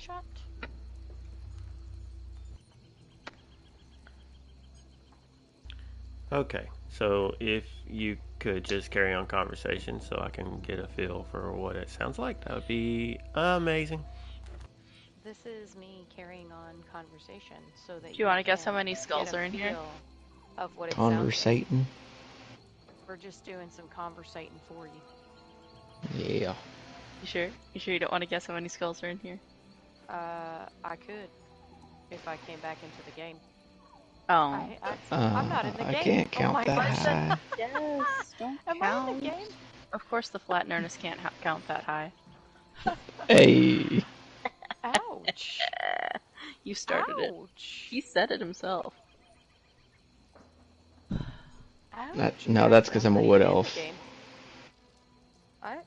chat? Okay, so if you could just carry on conversation so I can get a feel for what it sounds like, that would be amazing. This is me carrying on conversation so that Do you want to guess how many get skulls a are in here? feel of what it sounds like. Conversating. We're just doing some conversating for you. Yeah. You sure? You sure you don't want to guess how many skulls are in here? I could if I came back into the game. Oh. I'm not in the game. I can't count that high. Yes, don't Am count. I in the game? Of course the flat nerdist can't count that high. Hey. Ouch. You started it. He said it himself. Ouch. No, that's because I'm a wood elf.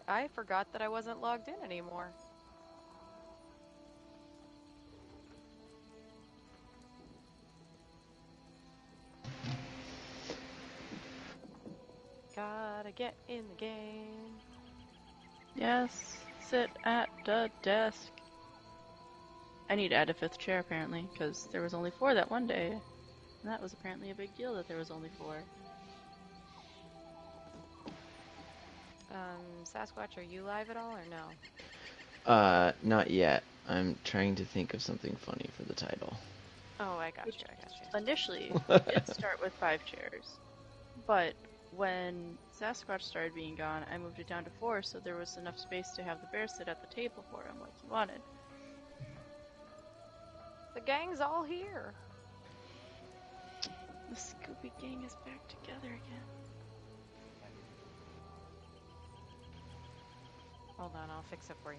I forgot that I wasn't logged in anymore. Gotta get in the game. Yes, sit at the desk. I need to add a 5th chair apparently, because there was only 4 that one day. And that was apparently a big deal that there was only 4. Sasquatch, are you live at all or no? Not yet. I'm trying to think of something funny for the title. Oh, I got you. Initially, it did start with 5 chairs. But when Sasquatch started being gone, I moved it down to 4, so there was enough space to have the bear sit at the table for him like he wanted. The gang's all here. The Scooby Gang is back together again. Hold on, I'll fix it for you.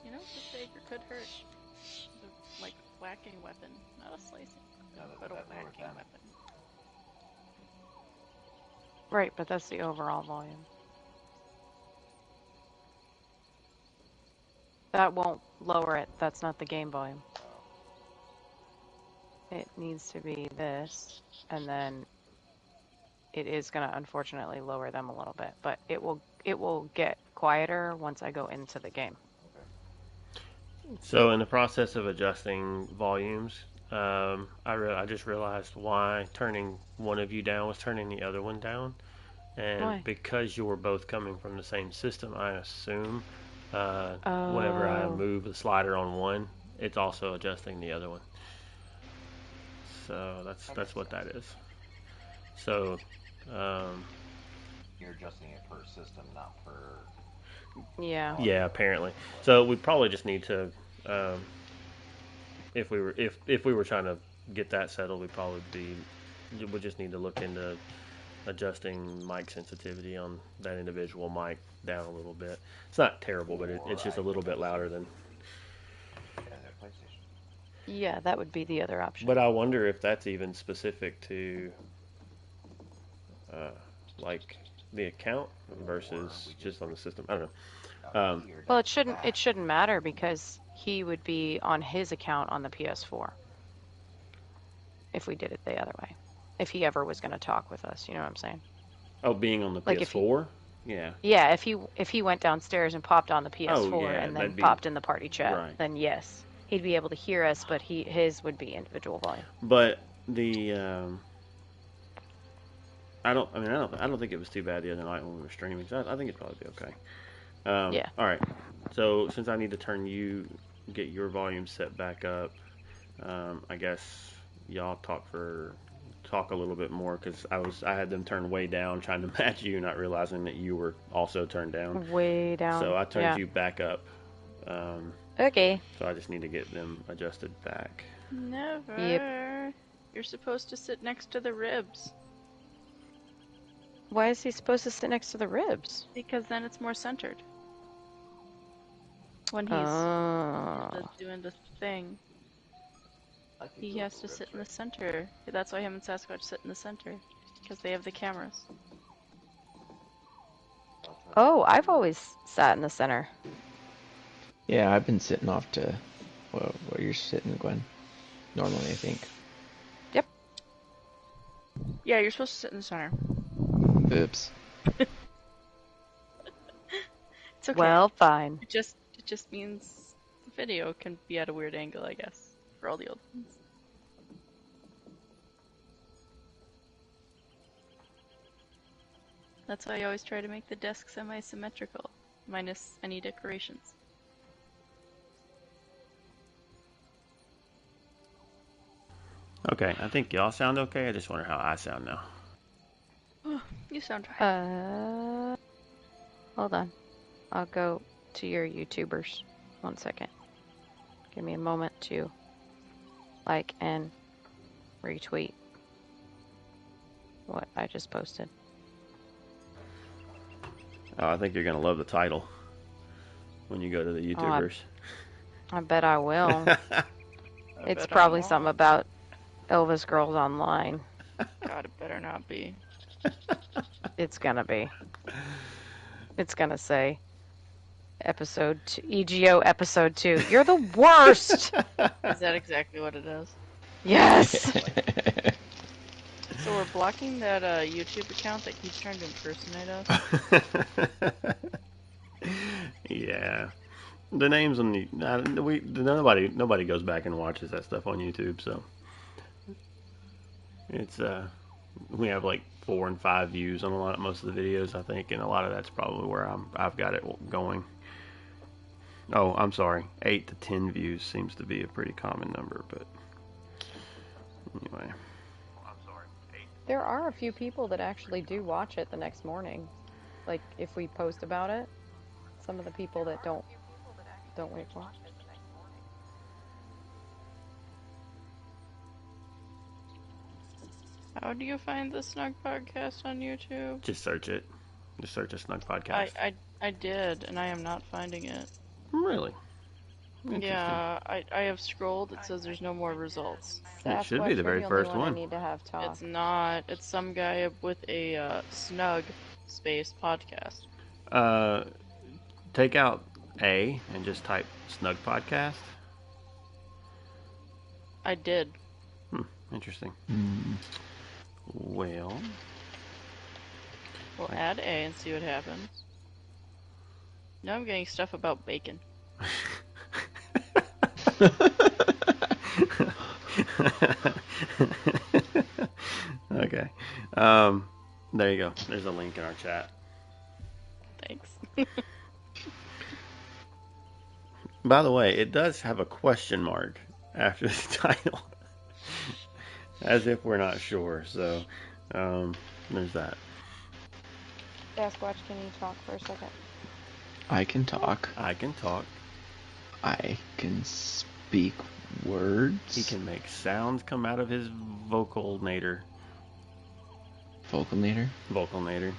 You know, the dagger could hurt. It's a, like, whacking weapon, not a slicing, but a whacking weapon. Right, but that's the overall volume. That won't lower it. That's not the game volume. It needs to be this, and then it is going to unfortunately lower them a little bit, but it will get quieter once I go into the game. So in the process of adjusting volumes, I just realized why turning one of you down was turning the other one down. And Why? because you were both coming from the same system, I assume whenever I move the slider on one, it's also adjusting the other one. So that's what that is. So you're adjusting it per system, not per. Yeah. Yeah, apparently. So we probably just need to, if we were trying to get that settled, we just need to look into adjusting mic sensitivity on that individual mic down a little bit. It's not terrible, but it's just a little bit louder than. Yeah, that would be the other option. But I wonder if that's even specific to, like the account versus just on the system. I don't know. Well, it shouldn't matter because he would be on his account on the PS4 if we did it the other way. If he ever was going to talk with us, you know what I'm saying? Oh, being on the Like PS4? Yeah. Yeah, if he went downstairs and popped on the PS4 and then popped in the party chat, then yes, he'd be able to hear us, but his would be individual volume. But the I don't think it was too bad the other night when we were streaming. So I think it'd probably be okay. Yeah. All right. So since I need to get your volume set back up, I guess y'all talk a little bit more because I had them turned way down trying to match you, not realizing that you were also turned down. Way down. So I turned you back up. Okay. So I just need to get them adjusted back. Never. Yep. You're supposed to sit next to the ribs. Why is he supposed to sit next to the ribs? Because then it's more centered. When he's doing the thing. He has to sit in the center. That's why him and Sasquatch sit in the center. Because they have the cameras. Oh, I've always sat in the center. Yeah, I've been sitting off to where you're sitting, Gwen. Normally, I think. Yep. Yeah, you're supposed to sit in the center. Oops. It's okay. Well, fine. It just means the video can be at a weird angle, I guess, for all the old ones. That's why I always try to make the desk semi-symmetrical, minus any decorations. Okay, I think y'all sound okay. I just wonder how I sound now. Oh, you sound fine. Hold on. I'll go to your YouTubers. 1 second. Give me a moment to like and retweet what I just posted. Oh, I think you're gonna love the title when you go to the YouTubers. I bet I will. It's bet probably I won't. something about Elvis Girls Online. God, it better not be. It's gonna be. It's gonna say episode 2, EGO episode 2. You're the worst. Is that exactly what it is? Yes. So we're blocking that YouTube account that keeps trying to impersonate us? Yeah, the names on the nobody goes back and watches that stuff on YouTube, so it's we have like 4 and 5 views on most of the videos, I think, and a lot of that's probably where I've got it going. Oh, I'm sorry, 8 to 10 views seems to be a pretty common number, but anyway. There are a few people that actually do watch it the next morning. Like if we post about it, some of the people that don't wait for it. How do you find the Snugpod Cast on YouTube? Just search it. Just search a Snugpod Cast. I did, and I am not finding it. Really? Yeah, I have scrolled. It says there's no more results. It should be the very first I one. need to have talk. It's not. It's some guy with a snug space podcast. Take out A and just type Snug Podcast. I did. Interesting. Mm. Well, We'll add A and see what happens. Now I'm getting stuff about bacon. Okay. There you go. There's a link in our chat. Thanks. By the way, it does have a question mark after the title. As if we're not sure. So, there's that. Sasquatch, can you talk for a second? I can talk. I can talk. I can speak words. He can make sounds come out of his vocalnator. Vocalnator.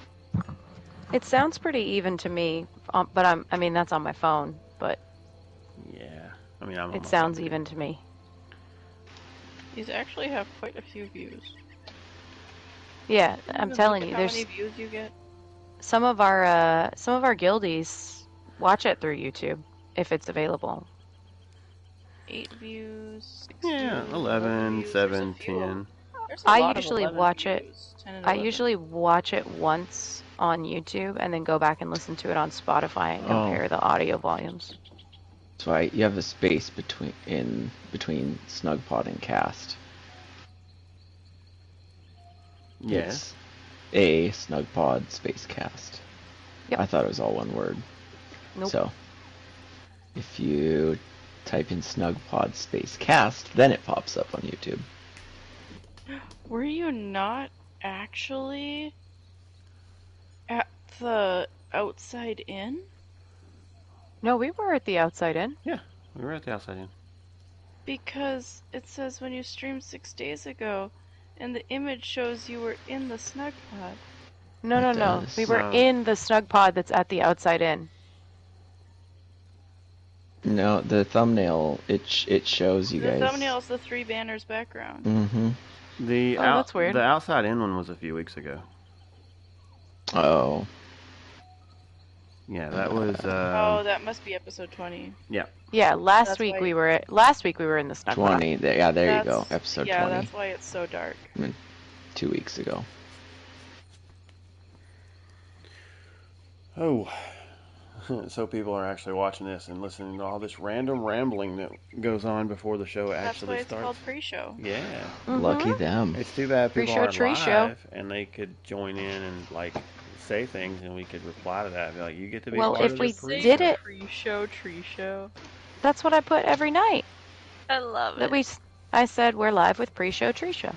It sounds pretty even to me, but I mean that's on my phone, but Yeah. I mean, I'm. it sounds even to me. These actually have quite a few views. Yeah, I'm telling you, How there's many views you get? some of our guildies watch it through YouTube if it's available. 8 views. 6 Yeah, views, 11, views. 7, There's a few. 10. There's a I lot of usually 11 watch it- views, 10 and I 11. usually watch it once on YouTube and then go back and listen to it on Spotify and compare the audio volumes. That's why you have a space between Snugpod and Cast. Yes. It's A Snugpod space Cast. Yep. I thought it was all one word. Nope. So, if you type in Snugpod space Cast, then it pops up on YouTube. Were you not actually at the outside inn? No, we were at the outside in. We were at the outside in. Because it says when you streamed 6 days ago, and the image shows you were in the snug pod. No, It no. does. We were No. in the snug pod that's at the outside in. No, the thumbnail it shows you The guys. thumbnail's the 3 banners background. Mm-hmm. The Oh, that's weird. The outside in one was a few weeks ago. Oh. Yeah, that was. Oh, that must be episode 20. Yeah, last That's week why- we were in the snug pod. 20. Yeah, there you go. That's- Episode yeah, 20. that's why it's so dark. 2 weeks ago. Oh, so people are actually watching this and listening to all this random rambling that goes on before the show That's why actually it's starts. called pre-show. Yeah. Lucky them. It's too bad people Pre-show, aren't tree show. live and they could join in and like say things and we could reply to that and be like, you get to be Well, part if of we the pre-show. did it- Pre-show, tree show. That's what I put every night. I love That it. I said we're live with pre-show, tree show.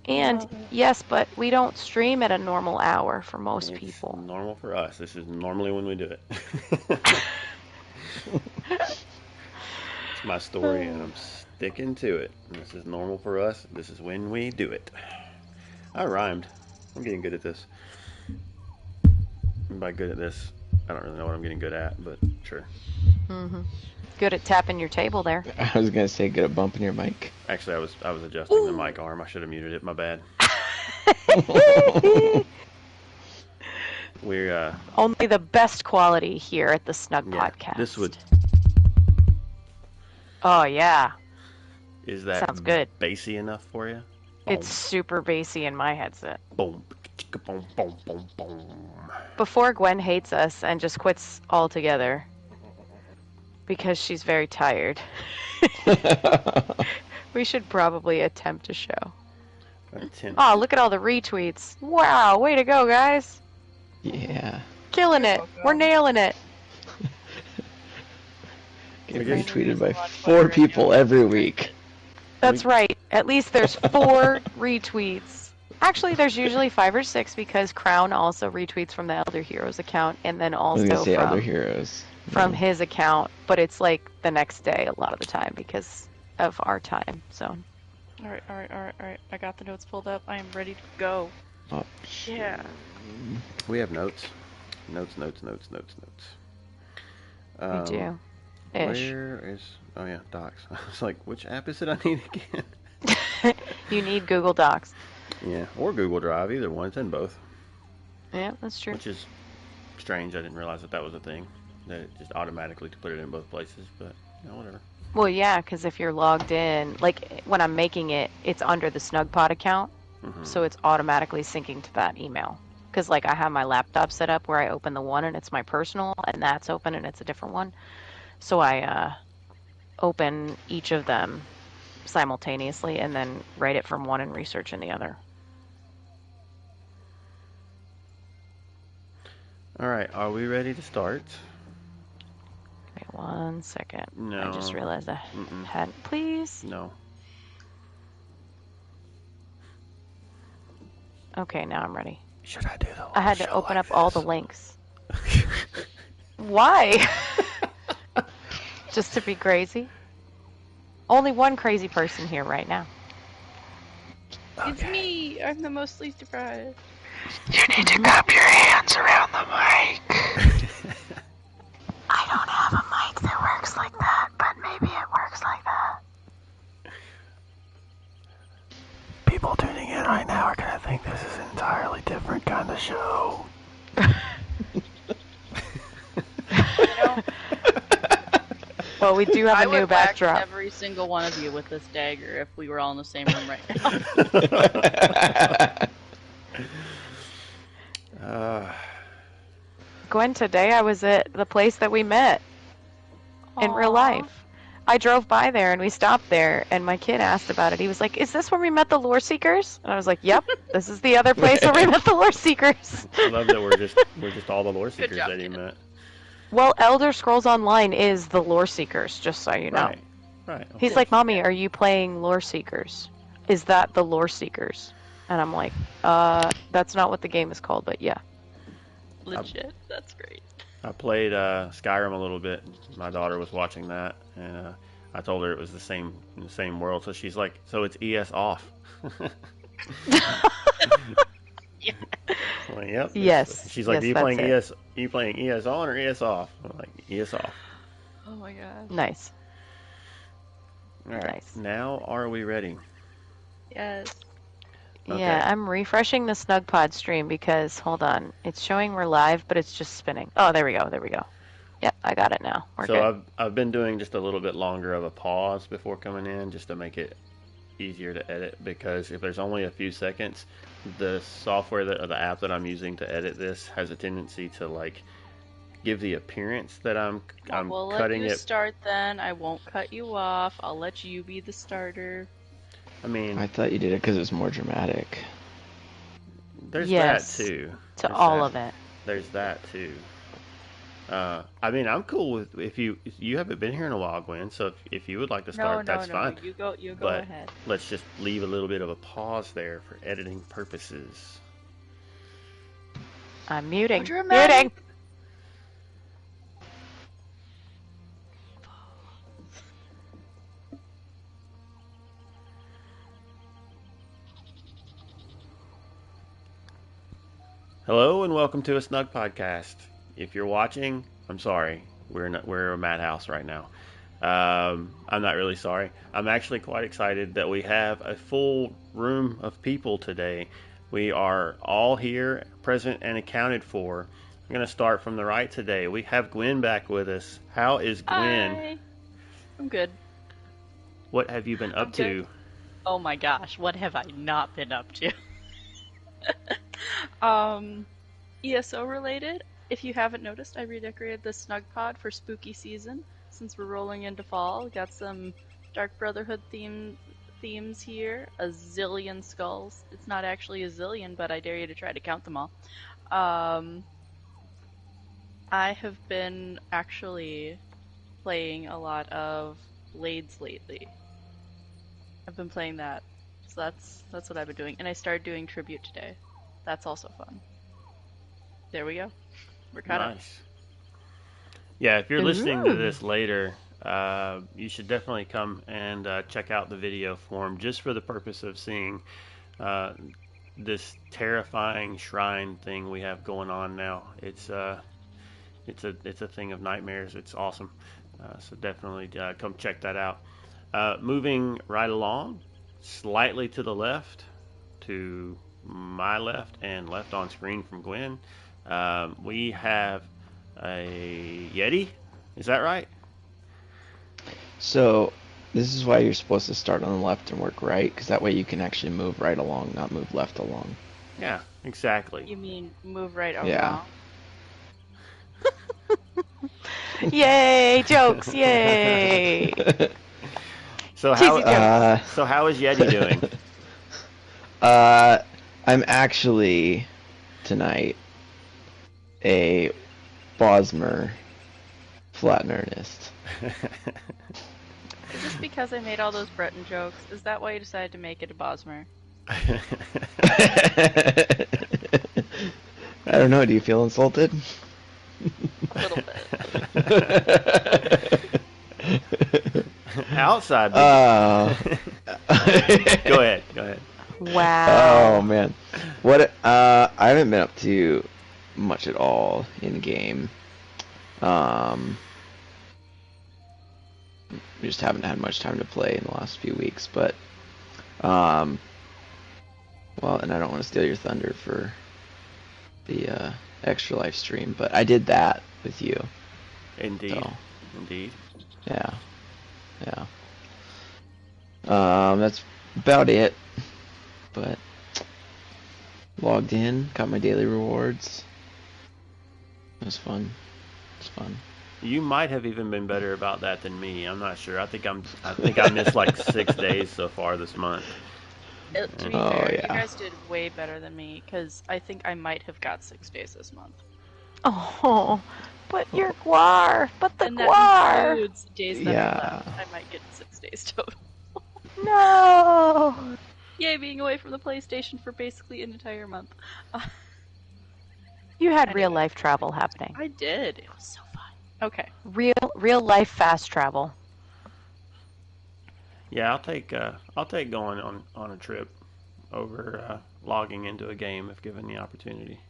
And Love it. yes, but we don't stream at a normal hour for most It's people. normal for us. This is normally when we do it. It's my story and I'm sticking to it. This is normal for us. This is when we do it. I rhymed. I'm getting good at this. And by good at this, I don't really know what I'm getting good at, but sure. Good at tapping your table there. I was gonna say good at bumping your mic. Actually, I was adjusting the mic arm. I should have muted it. My bad. We're Only the best quality here at the Snugpod Cast. This would Oh yeah, is that sounds good. bassy enough for you? It's super bassy in my headset. Boom, boom, boom, boom, boom. Before Gwen hates us and just quits altogether because she's very tired. We should probably attempt a show. Oh, look at all the retweets. Wow, way to go, guys. Yeah. Killing it. We're nailing it. Get We just- retweeted by 4 people every week. That's right. At least there's 4 retweets. Actually, there's usually 5 or 6 because Crown also retweets from the Elder Heroes account and then I was also gonna say from, other heroes. from his account, but it's like the next day a lot of the time because of our time zone. Alright. I got the notes pulled up. I am ready to go. Oh, Yeah. We have notes. Notes. We do. Ish. Where is... Oh, yeah, Docs. I was like, which app is it I need again? You need Google Docs. Yeah, or Google Drive. Either one. It's in both. Yeah, that's true. Which is strange. I didn't realize that was a thing. That it just automatically to put it in both places. But, whatever. Well, yeah, because if you're logged in, like when I'm making it, it's under the Snugpod account, so it's automatically syncing to that email. Because like I have my laptop set up where I open the one and it's my personal, and that's open and it's a different one. So I open each of them simultaneously and then write it from one and research in the other. All right, are we ready to start? Wait 1 second. No. I just realized I Mm-mm. hadn't. Please. No. Okay, now I'm ready. Should I do the I had to open up all the links. Why? Just to be crazy? Only one crazy person here right now. It's me. I'm the mostly surprised. You need to cup your hands around the mic. I don't have a mic that works like that, but maybe it works like that. People tuning in right now are gonna think this is an entirely different kind of show. Well, we do have I a would new whack backdrop. every single one of you with this dagger if we were all in the same room right now. Gwen, today I was at the place that we met in real life. I drove by there and we stopped there, and my kid asked about it. He was like, "Is this where we met the Lore Seekers?" And I was like, "Yep, this is the other place where we met the Lore Seekers." I love that we're just all the lore seekers job, that he kid. met. Well, Elder Scrolls Online is the Lore Seekers, just so you know. Right. He's like, "Mommy, are you playing Lore Seekers? Is that the Lore Seekers?" And I'm like, that's not what the game is called, but yeah. Legit. That's great. I played Skyrim a little bit. My daughter was watching that, and I told her it was the same world. So she's like, "So it's ES off." Yeah. I'm like, yep. Yes. She's like, Yes, "Are you that's playing it. ES? Are you playing ES on or ES off?" I'm like, "ES off." Oh my gosh. Nice. All right. Nice. Now, are we ready? Yes. Okay. Yeah, I'm refreshing the Snugpod stream because, hold on, it's showing we're live, but it's just spinning. Oh, there we go. Yep, I got it now. We're good. So I've been doing just a little bit longer of a pause before coming in, just to make it easier to edit because if there's only a few seconds, the software or the app that I'm using to edit this has a tendency to like give the appearance that I'm We'll cutting let you it. start then. I won't cut you off. I'll let you be the starter. I mean, I thought you did it because it was more dramatic. there's Yes, that too. to There's all that. of it. There's that too. I mean, I'm cool with if you haven't been here in a while, Gwen. So if you would like to start, that's fine. You go But ahead. let's just leave a little bit of a pause there for editing purposes. I'm muting. Dramatic. Muting. Hello and welcome to A Snugpod Cast. If you're watching, I'm sorry. We're a madhouse right now. I'm not really sorry. I'm actually quite excited that we have a full room of people today. We are all here, present and accounted for. I'm going to start from the right today. We have Gwen back with us. How is Gwen? Hi. I'm good. What have you been up to? Oh my gosh, what have I not been up to? ESO related. If you haven't noticed, I redecorated the Snug Pod for spooky season. Since we're rolling into fall, got some Dark Brotherhood themes here. A zillion skulls. It's not actually a zillion, but I dare you to try to count them all. I have been actually playing a lot of Blades lately. I've been playing that, so that's what I've been doing. And I started doing tribute today. That's also fun. There we go. We're caught up. Nice. Yeah, if you're listening to this later, you should definitely come and check out the video form just for the purpose of seeing this terrifying shrine thing we have going on now. It's a thing of nightmares. It's awesome. So definitely come check that out. Moving right along, slightly to the left, to my left and left on screen from Gwen, we have a Yeti. Is that right? So this is why you're supposed to start on the left and work right, because that way you can actually move right along, not move left along. Yeah, exactly. You mean move right or Yeah. wrong? Yay! Jokes! Yay! So Cheesy how jokes. so how is Yeti doing? I'm actually tonight a Bosmer flat in earnest. Is this because I made all those Breton jokes? Is that why you decided to make it a Bosmer? I don't know. Do you feel insulted? A little bit. Outside. Oh. Go ahead. Wow. Oh man, what? I haven't been up to much at all in game. We just haven't had much time to play in the last few weeks, but well, and I don't want to steal your thunder for the extra life stream, but I did that with you. Indeed. So, Indeed. yeah. That's about it. But logged in, got my daily rewards. It was fun. It's fun. You might have even been better about that than me. I'm not sure. I think I missed like 6 days so far this month. To be Oh, fair, yeah. you guys did way better than me, because I think I might have got 6 days this month. Oh, but your guar. But the And that guar. includes days that Yeah. are left. I might get 6 days total. No. Yay, being away from the PlayStation for basically an entire month. You had Anyway. real life travel happening. I did. It was so fun. Okay. Real life fast travel. Yeah, I'll take going on a trip over logging into a game if given the opportunity.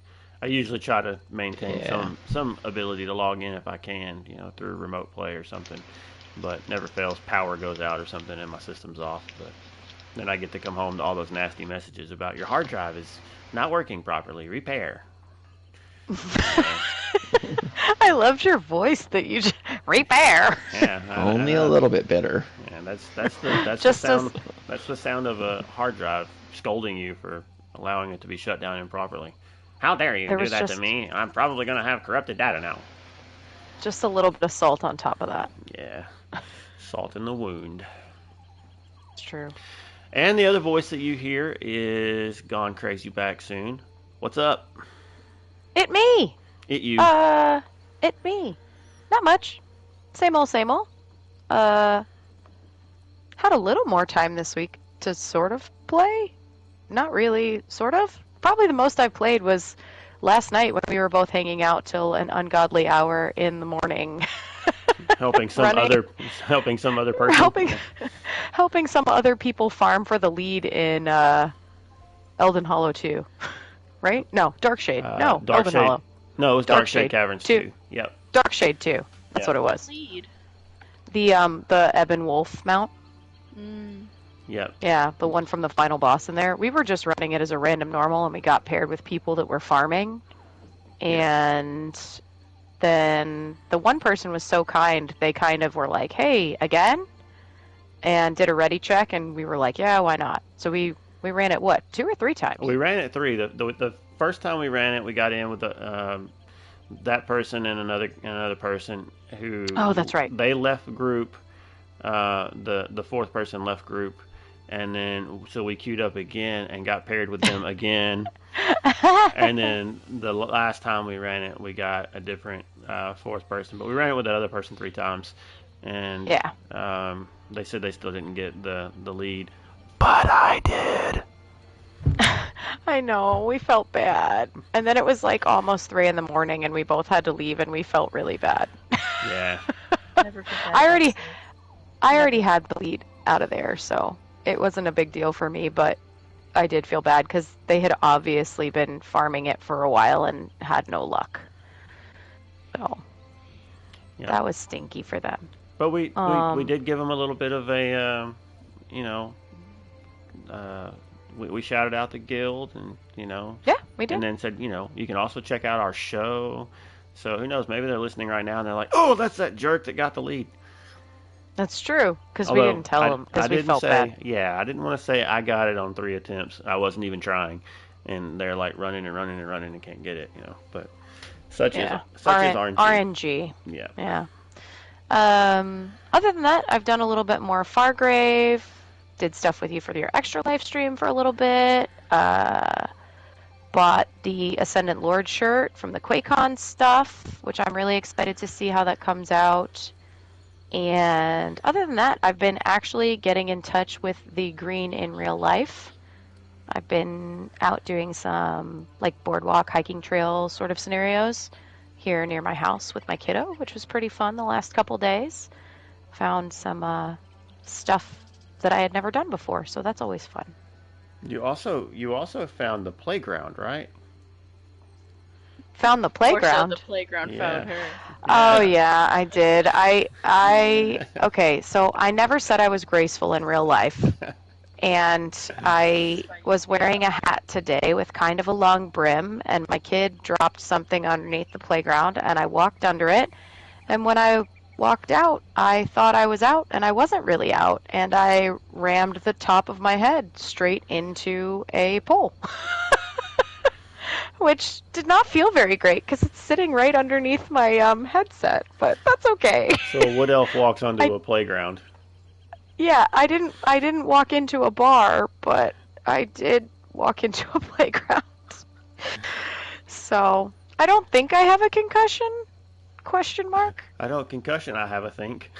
I usually try to maintain Yeah. some ability to log in if I can, through remote play or something. But never fails, power goes out or something and my system's off. But then I get to come home to all those nasty messages about your hard drive is not working properly. Repair. I loved your voice that you just repair. Yeah, Only a little bit bitter. Yeah, that's the Just sound. That's the sound of a hard drive scolding you for allowing it to be shut down improperly. How dare you do that to me? I'm probably gonna have corrupted data now. Just a little bit of salt on top of that. Yeah, salt in the wound. It's true. And the other voice that you hear is Gone Crazy Back Soon. What's up? It me. It you. It me. Not much. Same old, same old. Had a little more time this week to sort of play. Not really, sort of. Probably the most I've played was last night when we were both hanging out till an ungodly hour in the morning. helping some other person. Helping some other people farm for the lead in Elden Hollow 2. Right? No, Darkshade. No, Elden Hollow. No, it was Darkshade Caverns 2. Yep. Darkshade 2. That's what it was. Lead. The Ebon Wolf mount. Yep. Yeah, the one from the final boss in there. We were just running it as a random normal, and we got paired with people that were farming. And then the one person was so kind, they kind of were like, hey, again? And did a ready check, and we were like, yeah, why not? So we ran it, 2 or 3 times? We ran it 3. The first time we ran it, we got in with that person and another person who... Oh, that's right. They left group. The fourth person left group. And then, so we queued up again and got paired with them again. And then the last time we ran it, we got a different fourth person. But we ran it with that other person 3 times. And they said they still didn't get the lead. But I did. I know, we felt bad. And then it was like almost 3 in the morning and we both had to leave and we felt really bad. Yeah. I already had the lead out of there, so it wasn't a big deal for me, but I did feel bad because they had obviously been farming it for a while and had no luck. So that was stinky for them. But we did give them a little bit of a, we shouted out the guild and, Yeah, we did. And then said, you can also check out our show. So who knows, maybe they're listening right now and they're like, oh, that's that jerk that got the lead. That's true, because we didn't tell them, because we felt bad. Yeah, I didn't want to say I got it on 3 attempts. I wasn't even trying. And they're like running and can't get it, But such is RNG. RNG. Yeah. Yeah. Other than that, I've done a little bit more Fargrave, did stuff with you for your extra live stream for a little bit, bought the Ascendant Lord shirt from the QuakeCon stuff, which I'm really excited to see how that comes out. And other than that, I've been actually getting in touch with the green in real life. I've been out doing some like boardwalk, hiking trail sort of scenarios here near my house with my kiddo, which was pretty fun the last couple days. Found some stuff that I had never done before, so that's always fun. You also found the playground, right? Found the playground. The playground found her. Oh yeah, I did. Okay, so I never said I was graceful in real life. And I was wearing a hat today with kind of a long brim, and my kid dropped something underneath the playground, and I walked under it. And when I walked out, I thought I was out, and I wasn't really out. And I rammed the top of my head straight into a pole. Which did not feel very great because it's sitting right underneath my headset, but that's okay. So a wood elf walks onto a playground. Yeah, I didn't walk into a bar, but I did walk into a playground. So I don't think I have a concussion? Question mark. I don't concussion. I have a think.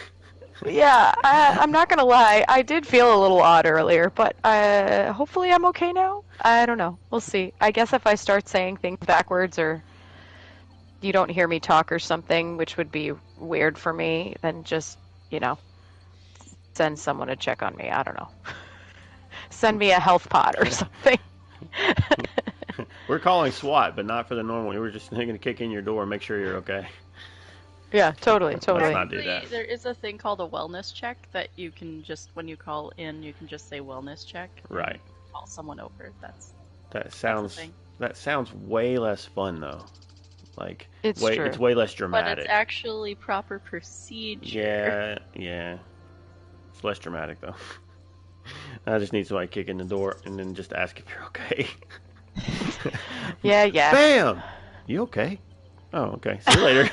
Yeah, I'm not gonna lie. I did feel a little odd earlier, but hopefully I'm okay now. I don't know. We'll see. I guess if I start saying things backwards or you don't hear me talk or something, which would be weird for me, then just, send someone to check on me. I don't know. Send me a health pod or something. We're calling SWAT, but not for the normal. We're just going to kick in your door and make sure you're okay. Yeah, totally. Let's not do that. There is a thing called a wellness check that you can just, when you call in, you can just say wellness check. Right. Call someone over. That sounds way less fun though. Like, It's way true. it's way less But dramatic. it's actually proper procedure. Yeah. It's less dramatic though. I just need somebody kick in the door and then just ask if you're okay. Yeah. Bam! You okay? Oh, okay. See you later.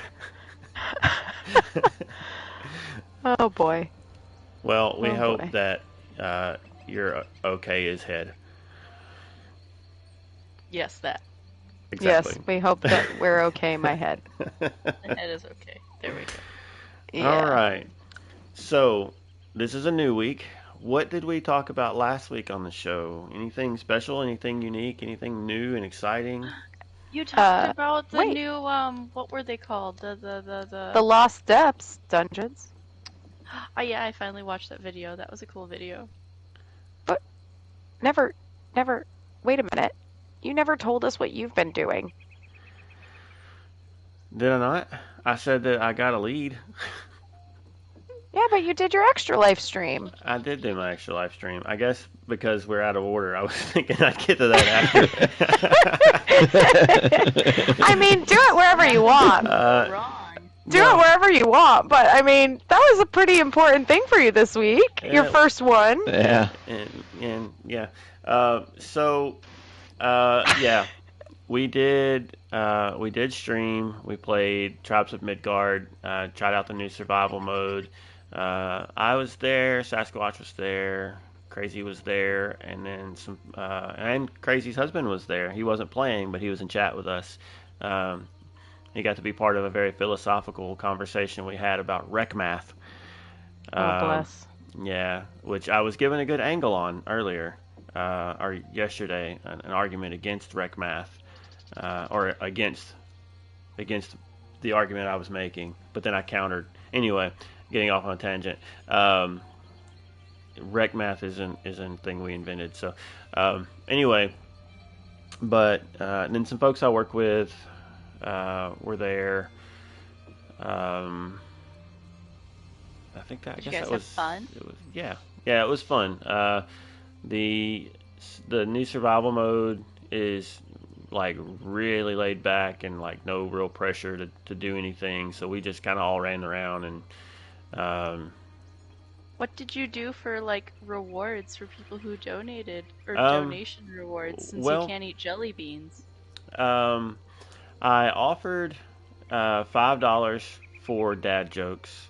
Oh boy. Well, we Oh, hope boy. that your okay is head. Yes, that. Exactly. Yes, we hope that we're okay, my head. The head is okay. There we go. Yeah. All right. So, this is a new week. What did we talk about last week on the show? Anything special? Anything unique? Anything new and exciting? You talked about the wait. new what were they called? The Lost Depths dungeons. Oh yeah, I finally watched that video. That was a cool video. But never. Wait a minute. You never told us what you've been doing. Did I not? I said that I got a lead. Yeah, but you did your extra life stream. I did do my extra live stream. I guess because we're out of order, I was thinking I'd get to that after. I mean, do it wherever you want. Wrong. Do it wherever you want, but I mean, that was a pretty important thing for you this week. Your Yeah. first one. Yeah. And yeah. Yeah, we did stream. We played Tribes of Midgard. Tried out the new survival mode. I was there. Sasquatch was there. Crazy was there, and then and Crazy's husband was there. He wasn't playing, but he was in chat with us. He got to be part of a very philosophical conversation we had about rec math. Oh, bless. Yeah, which I was given a good angle on earlier, or yesterday, an argument against rec math, or against the argument I was making, but then I countered. Anyway, getting off on a tangent. Rec math isn't a thing we invented. So, anyway, but then some folks I work with were there. I think that. Did I you guess guys that have was fun? It was it was fun. The new survival mode is like really laid back and like no real pressure to do anything. So we just kind of all ran around and. What did you do for like rewards for people who donated or Um, donation rewards since well- you can't eat jelly beans? I offered $5 for dad jokes.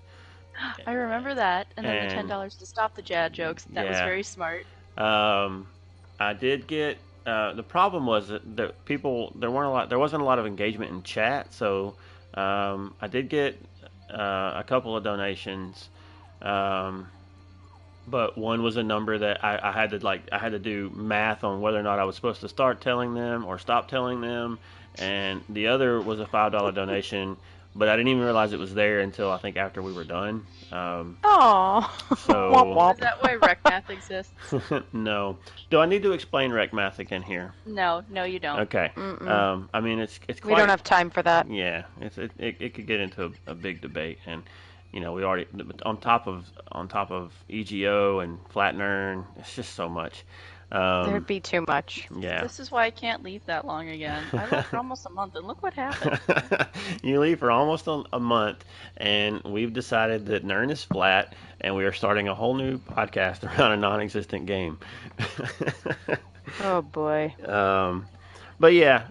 I remember that, and then the And- $10 to stop the dad jokes. That was Yeah. very smart. I did get the problem was that there wasn't a lot of engagement in chat, so I did get a couple of donations, but one was a number that I had to do math on whether or not I was supposed to start telling them or stop telling them, and the other was a $5 donation. But I didn't even realize it was there until I think after we were done. Oh. So- Womp womp. Is that why rec math exists? No. Do I need to explain rec math again here? No, you don't. Okay. Mm-mm. I mean, it's quite. We don't have time for that. Yeah, it could get into a big debate, and we already on top of EGO and Flatnern, it's just so much. There'd be too much. Yeah. This is why I can't leave that long again. I left for almost a month, and look what happened. You leave for almost a month, and we've decided that Nern is flat, and we are starting a whole new podcast around a non-existent game. Oh boy. But yeah,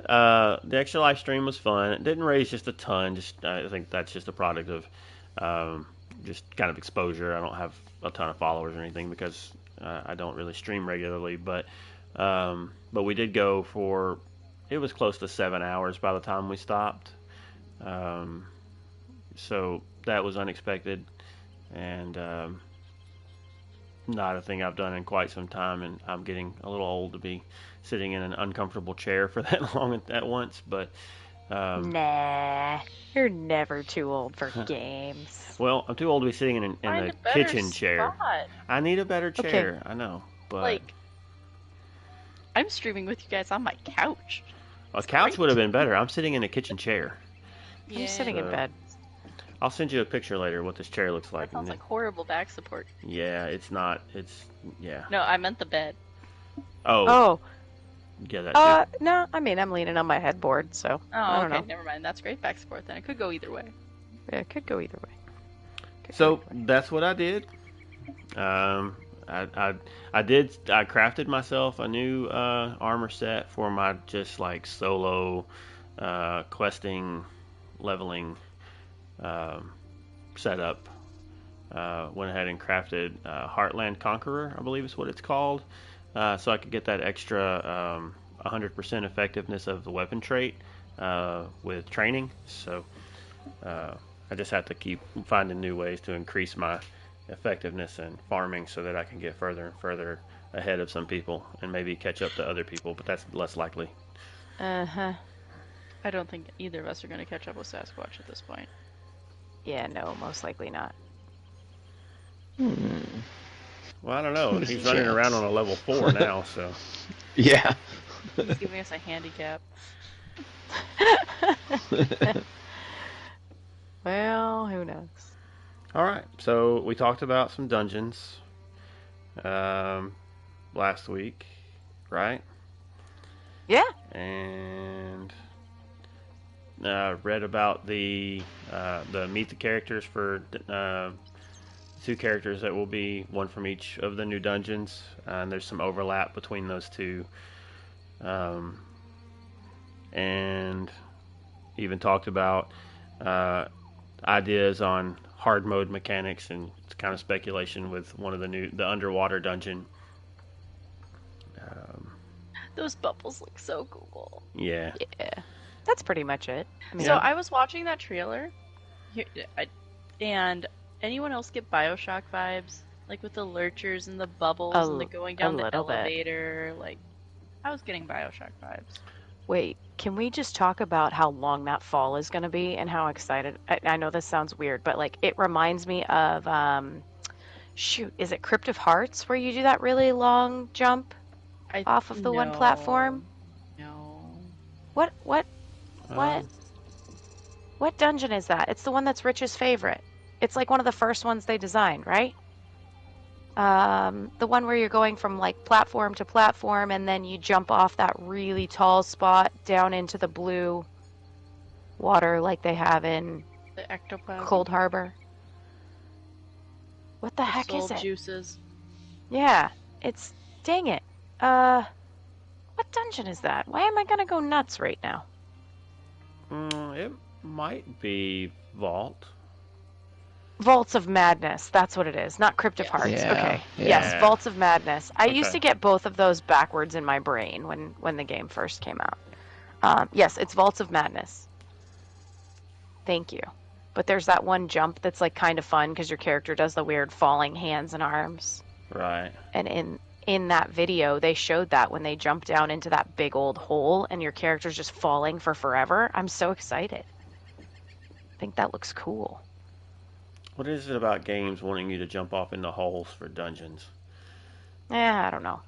the extra live stream was fun. It didn't raise just a ton. I think that's just a product of just kind of exposure. I don't have a ton of followers or anything because I don't really stream regularly. But we did go for, it was close to 7 hours by the time we stopped. So that was unexpected and not a thing I've done in quite some time, and I'm getting a little old to be sitting in an uncomfortable chair for that long at once. But Nah. You're never too old for games. well, I'm too old to be sitting in Find a a better kitchen chair. spot. I need a better Okay. chair. I know, but Like, I'm streaming with you guys on my couch. a couch would have been better. I'm sitting in a kitchen chair. I'm sitting in So- bed. I'll send you a picture later what this chair looks like. That sounds like horrible back support. Yeah, it's not. Yeah. No, I meant the bed. Oh, Oh. Yeah, that too. No, I mean, I'm leaning on my headboard, so I Oh, don't okay, know. never mind. That's great back support then. It could go either way. Yeah, it could go either way. So that's what I did. Um, I crafted myself a new armor set for my just like solo questing leveling um, setup. Went ahead and crafted Heartland Conqueror, I believe is what it's called, so I could get that extra 100% effectiveness of the weapon trait with training. So I just have to keep finding new ways to increase my effectiveness and farming so that I can get further and further ahead of some people and maybe catch up to other people, but that's less likely. Uh-huh. I don't think either of us are going to catch up with Sasquatch at this point. Yeah, no, most likely not. Well, I don't know. What is He's the running chance? around on a level 4 now, so. Yeah. He's giving us a handicap. Well, who knows? All right, so we talked about some dungeons last week, right? Yeah. And read about the meet the characters for two characters that will be one from each of the new dungeons, and there's some overlap between those two, and even talked about ideas on hard mode mechanics and kind of speculation with one of the underwater dungeon. Those bubbles look so cool. Yeah. Yeah. That's pretty much it. I mean, So I was watching that trailer, and anyone else get Bioshock vibes? Like with the lurchers and the bubbles and the going down the little bit. elevator? Like, I was getting Bioshock vibes. wait, can we just talk about how long that fall is going to be and how excited? I know this sounds weird, but like it reminds me of, shoot, is it Crypt of Hearts where you do that really long jump off of the one platform? No. What dungeon is that? It's the one that's Rich's favorite. It's like one of the first ones they designed, right? The one where you're going from like platform to platform and then you jump off that really tall spot down into the blue water like they have in The ectoplasm. Cold Harbor. What the heck soul is it? Juices. Yeah, it's, dang it. What dungeon is that? Why am I gonna go nuts right now? It might be Vault. Vaults of Madness, that's what it is, not Crypt of Yes. Hearts. Yeah, Okay. yeah. Yes, Vaults of Madness. I used Okay. to get both of those backwards in my brain when the game first came out. Yes, it's Vaults of Madness. Thank you. But there's that one jump that's like kind of fun because your character does the weird falling hands and arms. Right. And in that video, they showed that when they jump down into that big old hole and your character's just falling for forever. I'm so excited. I think that looks cool. What is it about games wanting you to jump off into holes for dungeons? I don't know.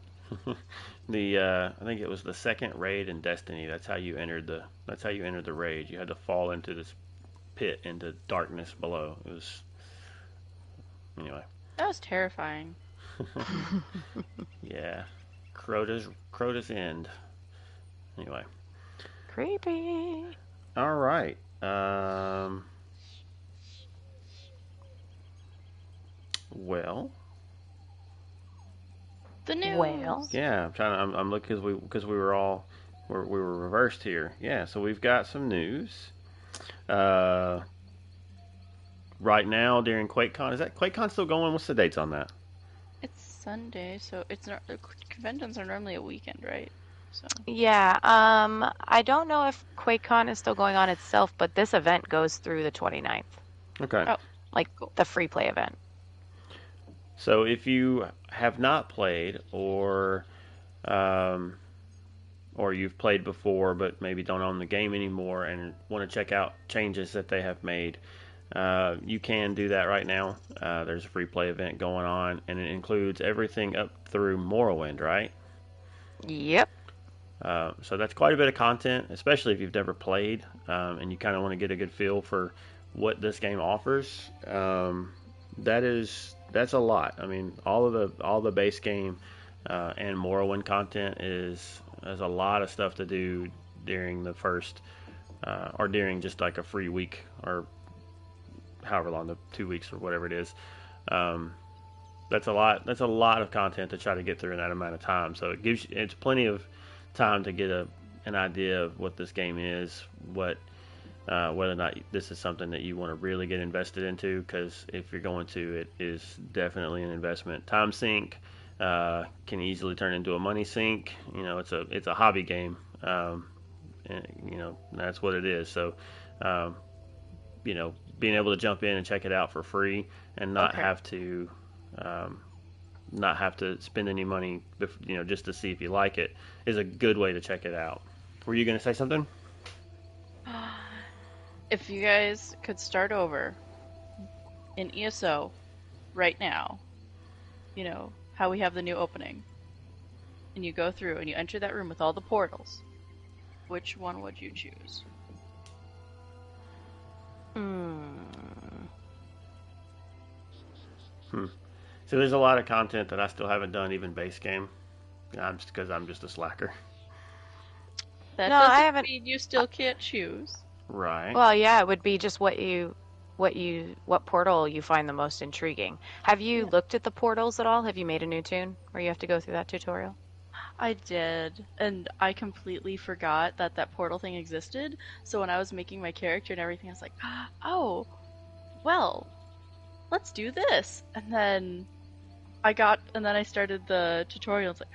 I think it was the second raid in Destiny. That's how you entered the raid. You had to fall into this pit into darkness below. It was anyway. That was terrifying. Yeah. Crota's End. Anyway. Creepy. All right. Well. The news. Well. Yeah, I'm looking because we were reversed here. Yeah, so we've got some news. Right now during QuakeCon, is that QuakeCon still going? What's the dates on that? It's Sunday, so it's not. The conventions are normally a weekend, right? So. Yeah, I don't know if QuakeCon is still going on itself, but this event goes through the 29th. Okay. Oh. Like the free play event. So if you have not played or you've played before but maybe don't own the game anymore and want to check out changes that they have made, you can do that right now. There's a free play event going on, and it includes everything up through Morrowind, right? Yep. So that's quite a bit of content, especially if you've never played and you kind of want to get a good feel for what this game offers. That's a lot. I mean, all the base game and Morrowind content is there's a lot of stuff to do during the first, or during just like a free week or however long, the 2 weeks or whatever it is. That's a lot. That's a lot of content to try to get through in that amount of time. So it's plenty of time to get an idea of what this game is, whether or not this is something that you want to really get invested into. Because if you're going to, it is definitely an investment. Time sink can easily turn into a money sink. It's a hobby game. And, that's what it is. So, being able to jump in and check it out for free and not have to spend any money, just to see if you like it, is a good way to check it out. Were you going to say something? If you guys could start over in ESO right now, how we have the new opening, and you go through and you enter that room with all the portals, which one would you choose? So there's a lot of content that I still haven't done, even base game. Because I'm just a slacker. That No, doesn't I haven't. mean you still can't choose. Right. Well, yeah, it would be just what portal you find the most intriguing. Have you looked at the portals at all? Have you made a new tune where you have to go through that tutorial? I did, and I completely forgot that portal thing existed. So when I was making my character and everything, I was like, oh, well, let's do this. And then I started the tutorial. It's like,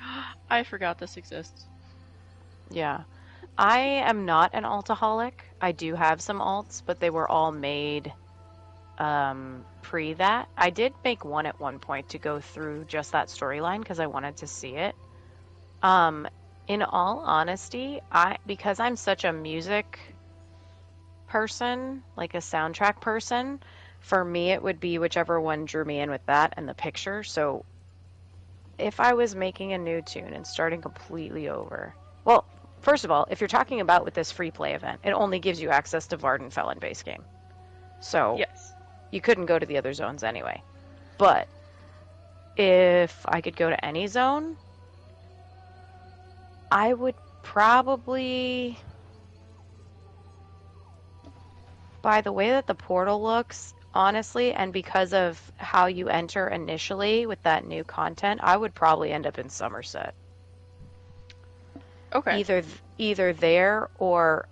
I forgot this exists. Yeah. I am not an altaholic. I do have some alts, but they were all made pre that. I did make one at one point to go through just that storyline because I wanted to see it. In all honesty, because I'm such a music person, like a soundtrack person, for me it would be whichever one drew me in with that and the picture. So if I was making a new tune and starting completely over, well, first of all, if you're talking about with this free play event, it only gives you access to Vardenfell in base game. So Yes. you couldn't go to the other zones anyway. But if I could go to any zone, I would probably, by the way that the portal looks, honestly, and because of how you enter initially with that new content, I would probably end up in Somerset. Okay. Either there or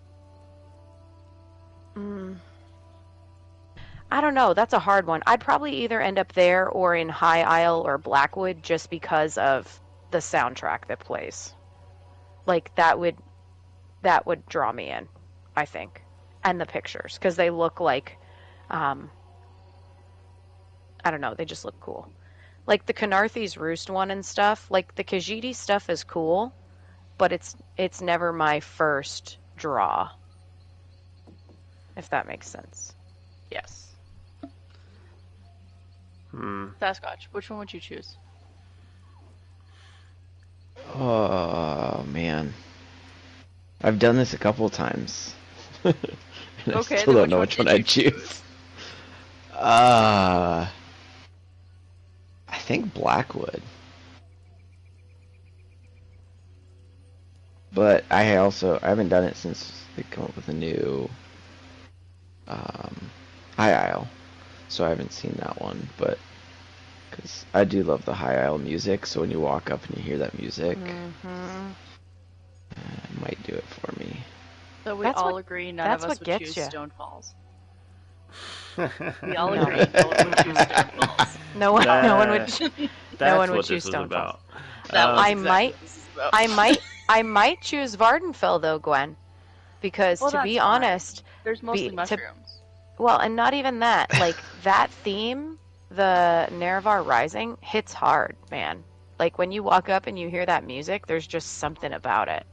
I don't know. That's a hard one. I'd probably either end up there or in High Isle or Blackwood just because of the soundtrack that plays. Like that would draw me in, I think, and the pictures because they look like, I don't know, they just look cool. Like the Canarthy's Roost one and stuff. Like the Khajiit stuff is cool, but it's never my first draw. If that makes sense. Yes. Sasquatch, which one would you choose? Oh man, I've done this a couple times. And Okay, I still then don't know which which one one did I'd you choose. I think Blackwood. But I haven't done it since they come up with a new High Isle, so I haven't seen that one. But because I do love the High Isle music, so when you walk up and you hear that music, it might do it for me. So we That's all what- agree none that's of us what would gets choose ya. Stone Falls. We all No. agree no one would choose Stone Falls. No one would. That's No one would what choose this was Stonefalls. about. That was I exactly might- what this is about. I might choose Vardenfell though, Gwen, because Well, to be that's fine. honest, There's mostly to- mushrooms. well, and not even that. Like that theme, the Nerevar Rising, hits hard, man. Like when you walk up and you hear that music, there's just something about it.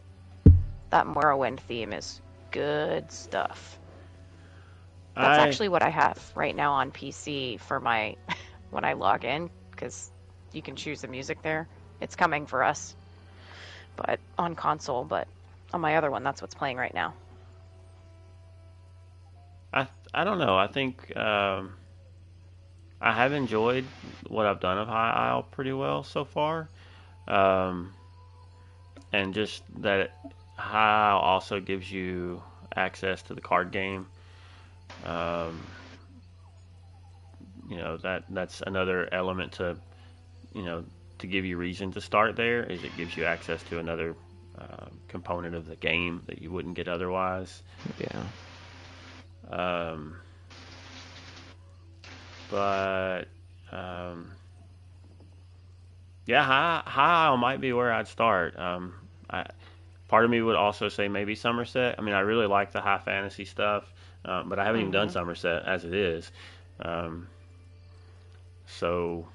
That Morrowind theme is good stuff. That's actually what I have right now on PC for my when I log in, because you can choose the music there. It's coming for us, but on console. But on my other one, that's what's playing right now. I don't know. I think I have enjoyed what I've done of High Isle pretty well so far. and just that HAL also gives you access to the card game. You know, that's another element to, you know, to give you reason to start there, is it gives you access to another component of the game that you wouldn't get otherwise. Yeah. But yeah, High might be where I'd start. Part of me would also say maybe Somerset. I mean, I really like the high fantasy stuff, but I haven't even done Somerset as it is. So,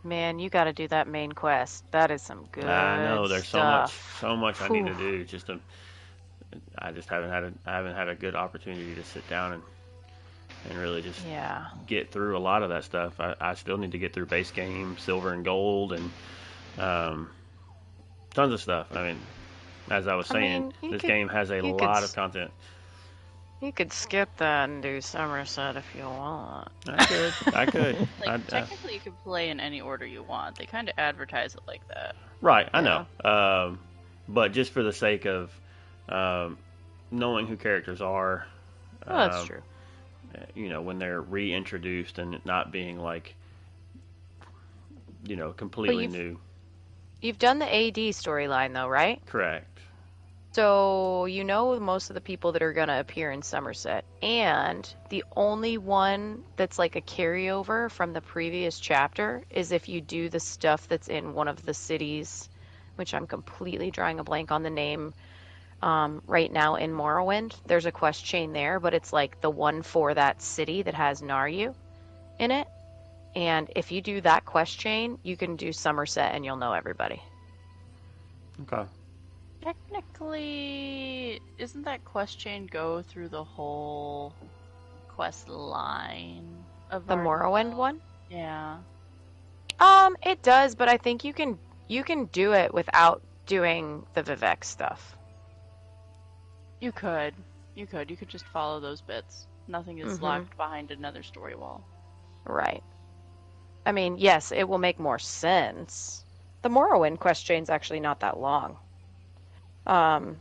Man, you got to do that main quest. That is some good I know there's stuff. so much I need to do. I just haven't had a good opportunity to sit down and really just get through a lot of that stuff. I still need to get through base game, silver and gold, and tons of stuff. I mean, as I was saying, this game has a lot of content. You could skip that and do Somerset if you want. I could. Like, technically, you could play in any order you want. They kind of advertise it like that. Right, I know. But just for the sake of knowing who characters are. That's true. You know, when they're reintroduced and not being like, you know, completely new. You've done the AD storyline though, right? Correct. So you know most of the people that are going to appear in Somerset, and the only one that's like a carryover from the previous chapter is if you do the stuff that's in one of the cities, which I'm completely drawing a blank on the name right now in Morrowind. There's a quest chain there, but it's like the one for that city that has Naryu in it. And if you do that quest chain, you can do Somerset and you'll know everybody. Okay. Technically, isn't that quest chain go through the whole quest line of the Morrowind one? Yeah. It does, but I think you can do it without doing the Vivek stuff. You could just follow those bits. Nothing is locked behind another story wall. Right. I mean, yes, it will make more sense. The Morrowind quest chain's actually not that long. But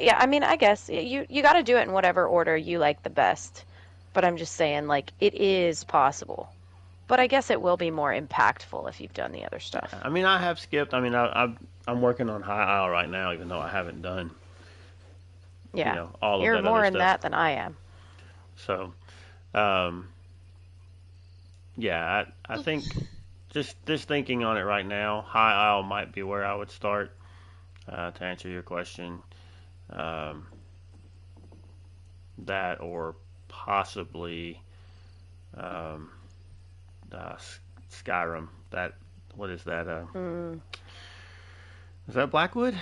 yeah, I mean, I guess you got to do it in whatever order you like the best. But I'm just saying, like, it is possible. But I guess it will be more impactful if you've done the other stuff. I mean, I have skipped. I mean, I'm working on High Isle right now, even though I haven't done. Yeah, you know, all you're of that more other in stuff. that than I am. So, yeah, I think just thinking on it right now, High Isle might be where I would start. To answer your question, that or possibly Skyrim. What is that? Is that Blackwood?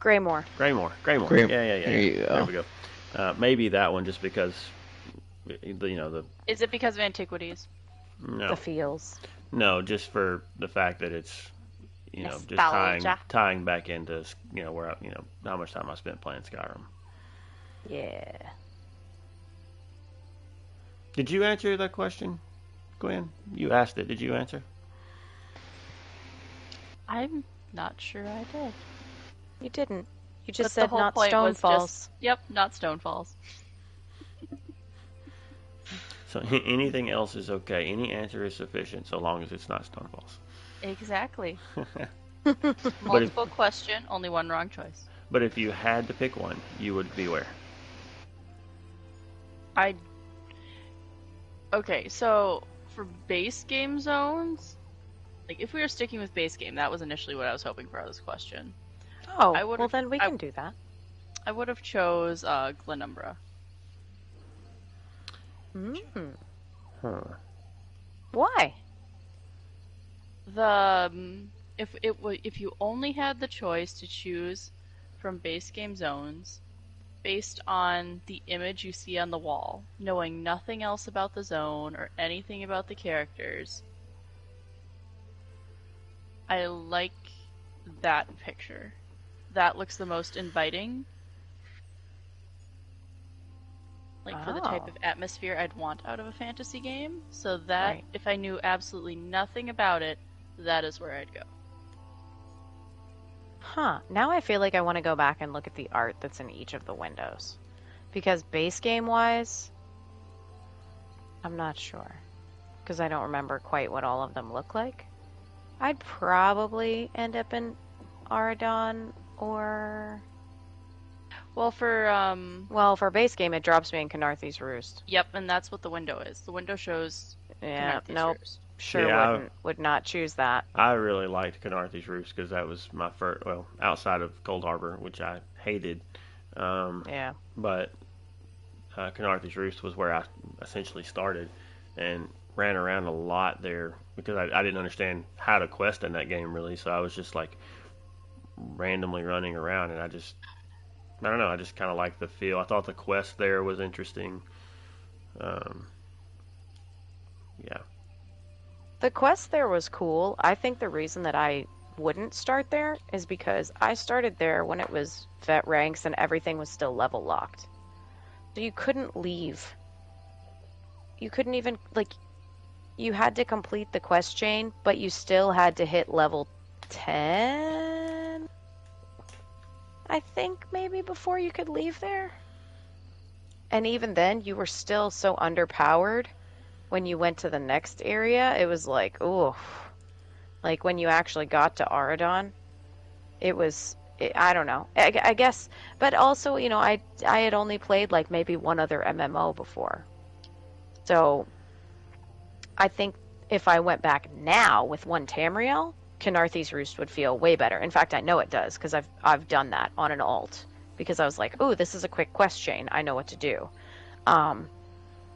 Greymore. Yeah. There you go. There we go. Maybe that one, just because the. Is it because of antiquities? No. The feels. No, just for the fact that it's. Just tying back into where how much time I spent playing Skyrim. Yeah. Did you answer that question, Gwen? You asked it. Did you answer? I'm not sure I did. You didn't. You just But the said whole not point Stone was Falls. Yep, not Stone Falls. So anything else is okay. Any answer is sufficient so long as it's not Stone Falls. Exactly. Multiple question, only one wrong choice. But if you had to pick one, you would be where? Okay, so for base game zones, like if we were sticking with base game, that was initially what I was hoping for this question. Oh, well then we can do that. I would have chose Glenumbra. Huh. Why? If you only had the choice to choose from base game zones based on the image you see on the wall, knowing nothing else about the zone or anything about the characters, I like that picture. That looks the most inviting. Like for the type of atmosphere I'd want out of a fantasy game. So that, if I knew absolutely nothing about it, that is where I'd go. Now I feel like I want to go back and look at the art that's in each of the windows. Because base game-wise, I'm not sure. Because I don't remember quite what all of them look like. I'd probably end up in Aradon or... Well, for Well, for base game, it drops me in Canarthy's Roost. Yep, and that's what the window is. The window shows. Yeah, Canarthy's nope. Roost. Sure Yeah, would not choose that. I really liked Canarthy's Roost because that was my first, well, outside of Cold Harbor, which I hated. Yeah. But Canarthy's Roost was where I essentially started and ran around a lot there because I didn't understand how to quest in that game really. So I was just like randomly running around, and I don't know, I just kind of liked the feel. I thought the quest there was interesting. Yeah. The quest there was cool. I think the reason that I wouldn't start there is because I started there when it was vet ranks and everything was still level locked. So you couldn't leave. You couldn't even, like, you had to complete the quest chain, but you still had to hit level 10, I think, maybe, before you could leave there. And even then, you were still so underpowered. When you went to the next area, it was like, ooh. Like, when you actually got to Aradon, I don't know. I guess, but also, you know, I had only played, like, maybe one other MMO before. So, I think if I went back now with one Tamriel, Canarthy's Roost would feel way better. In fact, I know it does, because I've done that on an alt. Because I was like, ooh, this is a quick quest chain. I know what to do.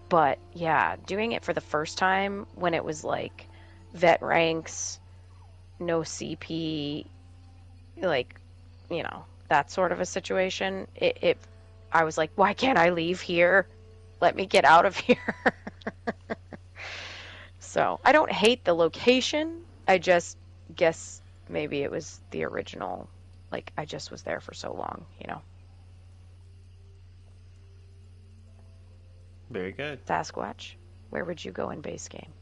But yeah, doing it for the first time when it was like vet ranks, no CP, like, you know, that sort of a situation, I was like, why can't I leave here? Let me get out of here. So I don't hate the location. I just guess maybe it was the original, like I just was there for so long, you know. Very good. Sasquatch, where would you go in base game?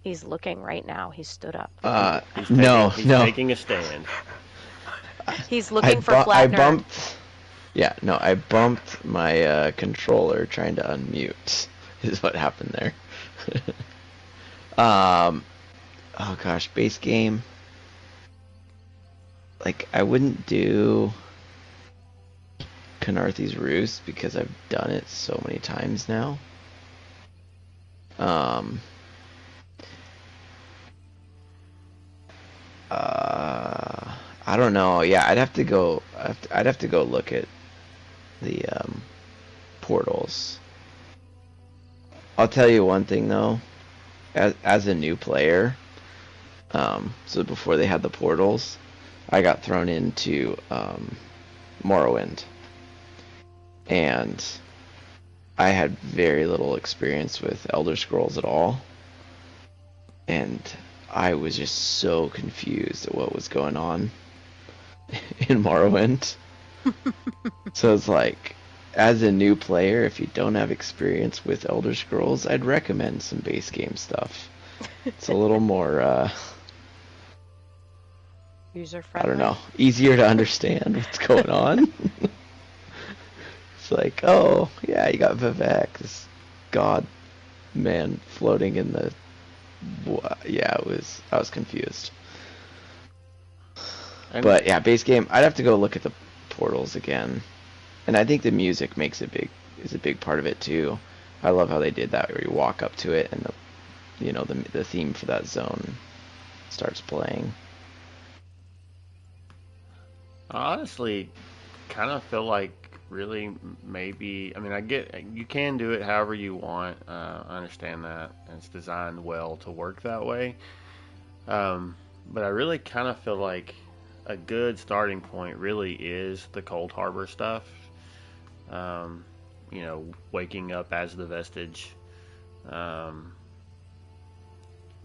He's looking right now. He stood up. He's no. taking a stand. He's looking for Flatner. I bumped my controller trying to unmute. Is what happened there. Oh gosh, base game. Like, I wouldn't do Canarthy's Roost because I've done it so many times now. I don't know. Yeah, I'd have to go look at the portals. I'll tell you one thing though, as a new player, so before they had the portals, I got thrown into Morrowind, and I had very little experience with Elder Scrolls at all, and I was just so confused at what was going on in Morrowind. So it's like, as a new player, if you don't have experience with Elder Scrolls, I'd recommend some base game stuff. It's a little more, user-friendly. I don't know, easier to understand what's going on. It's like, oh, yeah, you got Vivek, this god man floating in the... Yeah, I was confused. But yeah, base game, I'd have to go look at the portals again. And I think the music is a big part of it too. I love how they did that, where you walk up to it and the theme for that zone starts playing. I honestly kind of feel like really maybe, I mean, I get you can do it however you want. I understand that, and it's designed well to work that way. But I really kind of feel like a good starting point really is the Cold Harbor stuff. Waking up as the vestige,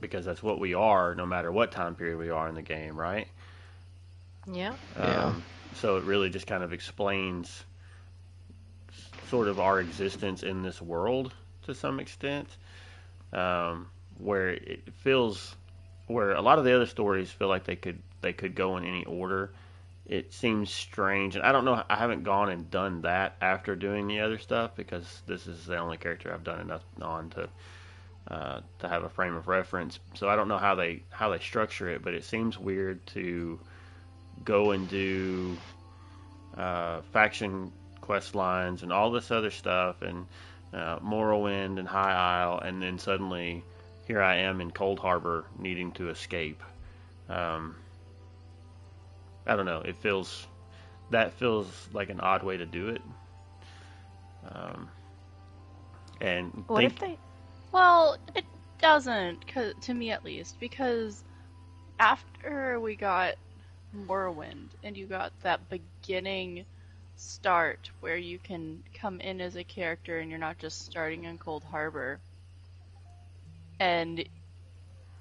because that's what we are, no matter what time period we are in the game, right? Yeah. So it really just kind of explains sort of our existence in this world to some extent, where it feels where a lot of the other stories feel like they could go in any order. It seems strange, and I don't know. I haven't gone and done that after doing the other stuff because this is the only character I've done enough on to have a frame of reference. So I don't know how they structure it, but it seems weird to go and do faction quest lines and all this other stuff and Morrowind and High Isle, and then suddenly here I am in Cold Harbor needing to escape. I don't know. That feels like an odd way to do it. And What if they? Well, it doesn't, to me at least, because after we got Morrowind and you got that beginning start where you can come in as a character and you're not just starting in Cold Harbor, and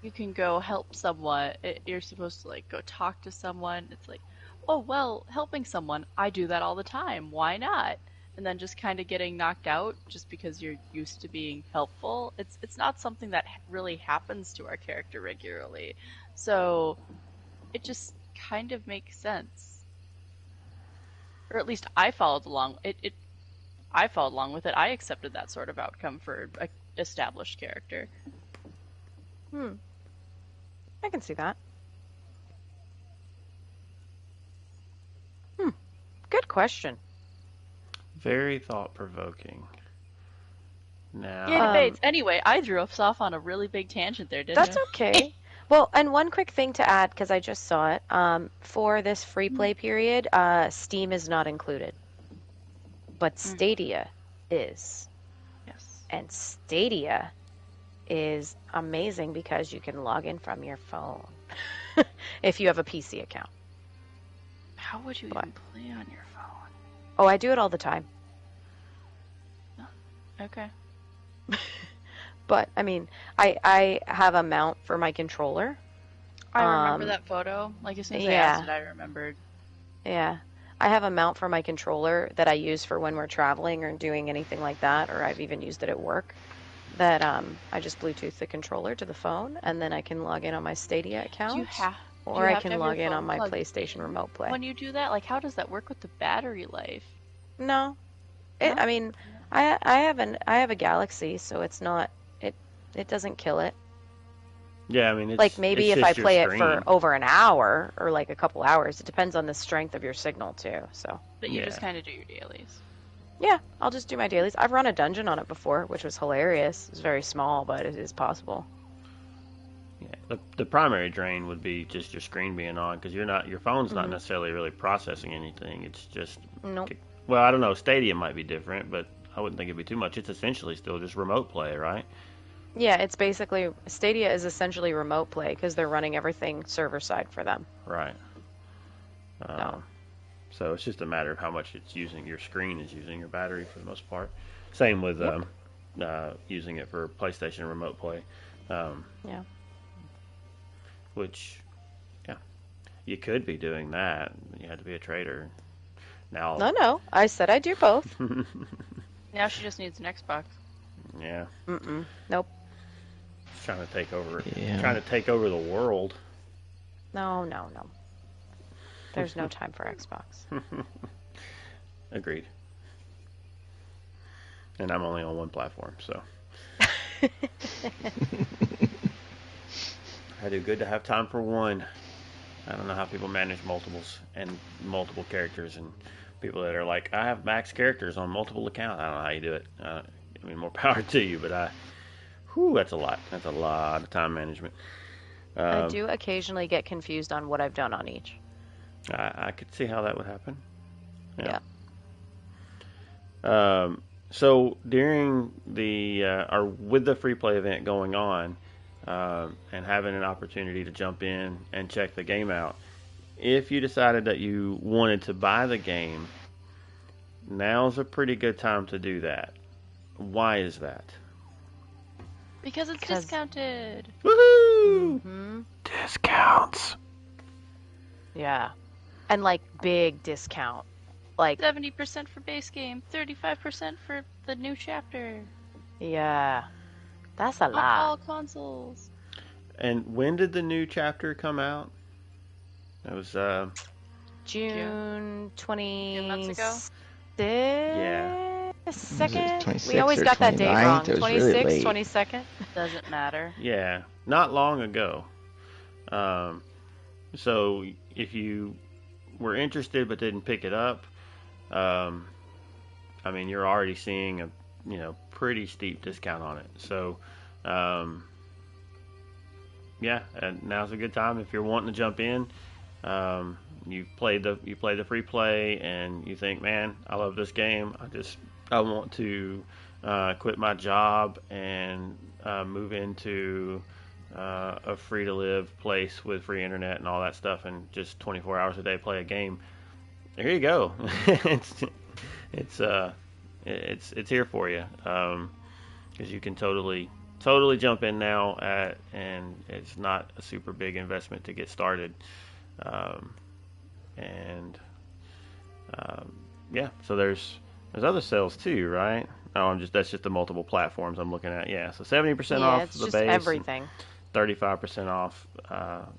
you can go help someone. You're supposed to like go talk to someone. It's like, oh well, helping someone, I do that all the time. Why not? And then just kind of getting knocked out just because you're used to being helpful. It's not something that really happens to our character regularly. So it just kind of makes sense. Or at least I followed along. I followed along with it. I accepted that sort of outcome for an established character. I can see that. Good question. very thought provoking. Now, Yeah, debates. Anyway, I threw us off on a really big tangent there, didn't That's I? okay. Well, and one quick thing to add, because I just saw it, for this free play period, Steam is not included. But Stadia is. Yes. And Stadia is amazing because you can log in from your phone if you have a PC account. How would you even play on your phone? Oh, I do it all the time. Okay. But, I mean, I have a mount for my controller. I remember that photo. Like, as soon as I asked it, I remembered. Yeah. I have a mount for my controller that I use for when we're traveling or doing anything like that, or I've even used it at work, that I just Bluetooth the controller to the phone, and then I can log in on my Stadia account. Or I can log in on my PlayStation Remote Play. When you do that, like, how does that work with the battery life? No. I mean, I have a Galaxy, so it's not, it doesn't kill it. yeah, I mean, it's Like, maybe it's if I just your play it screen. for over an hour or like a couple hours, it depends on the strength of your signal too. So But you Yeah. just kind of do your dailies. yeah, I'll just do my dailies. I've run a dungeon on it before, which was hilarious. It's very small, but it is possible. Yeah, the primary drain would be just your screen being on because your phone's not necessarily really processing anything. It's just Nope. well, I don't know. Stadia might be different, but I wouldn't think it'd be too much. It's essentially still just remote play, right? Yeah, it's basically, Stadia is essentially remote play because they're running everything server side for them. Right. No. So it's just a matter of how much it's using. Your screen is using your battery for the most part. Same with using it for PlayStation Remote Play. Yeah. Which, yeah, you could be doing that. You had to be a trader. Now, No, I said I do both. Now she just needs an Xbox. yeah, Nope. it's trying to take over. Yeah. Trying to take over the world. No. There's no time for Xbox. Agreed. And I'm only on one platform, so I do good to have time for one. I don't know how people manage multiples and multiple characters and people that are like, I have max characters on multiple accounts. I don't know how you do it. I mean, more power to you, but that's a lot. That's a lot of time management. I do occasionally get confused on what I've done on each. I could see how that would happen. Yeah. So during or with the free play event going on, and having an opportunity to jump in and check the game out, if you decided that you wanted to buy the game, now's a pretty good time to do that. Why is that? Because it's discounted. Woohoo! Discounts. Yeah. And like big discount. Like 70% for base game, 35% for the new chapter. yeah. That's a On all lot. consoles. And when did the new chapter come out? It was June 2 months ago? 26th. Yeah. Second. 26th We always or got that date 29th? wrong. It was really 26th, late. 22nd. Doesn't matter. Yeah, not long ago. So if you were interested but didn't pick it up, I mean, you're already seeing a pretty steep discount on it. So yeah, and now's a good time if you're wanting to jump in. You played the free play and you think, man, I love this game. I want to quit my job and move into a free to live place with free internet and all that stuff, and just 24 hours a day play a game. There you go. it's here for you, because you can totally jump in now and it's not a super big investment to get started. Yeah, so there's other sales too, right? That's just the multiple platforms I'm looking at. Yeah, so 70% off it's the just base, everything. 35% off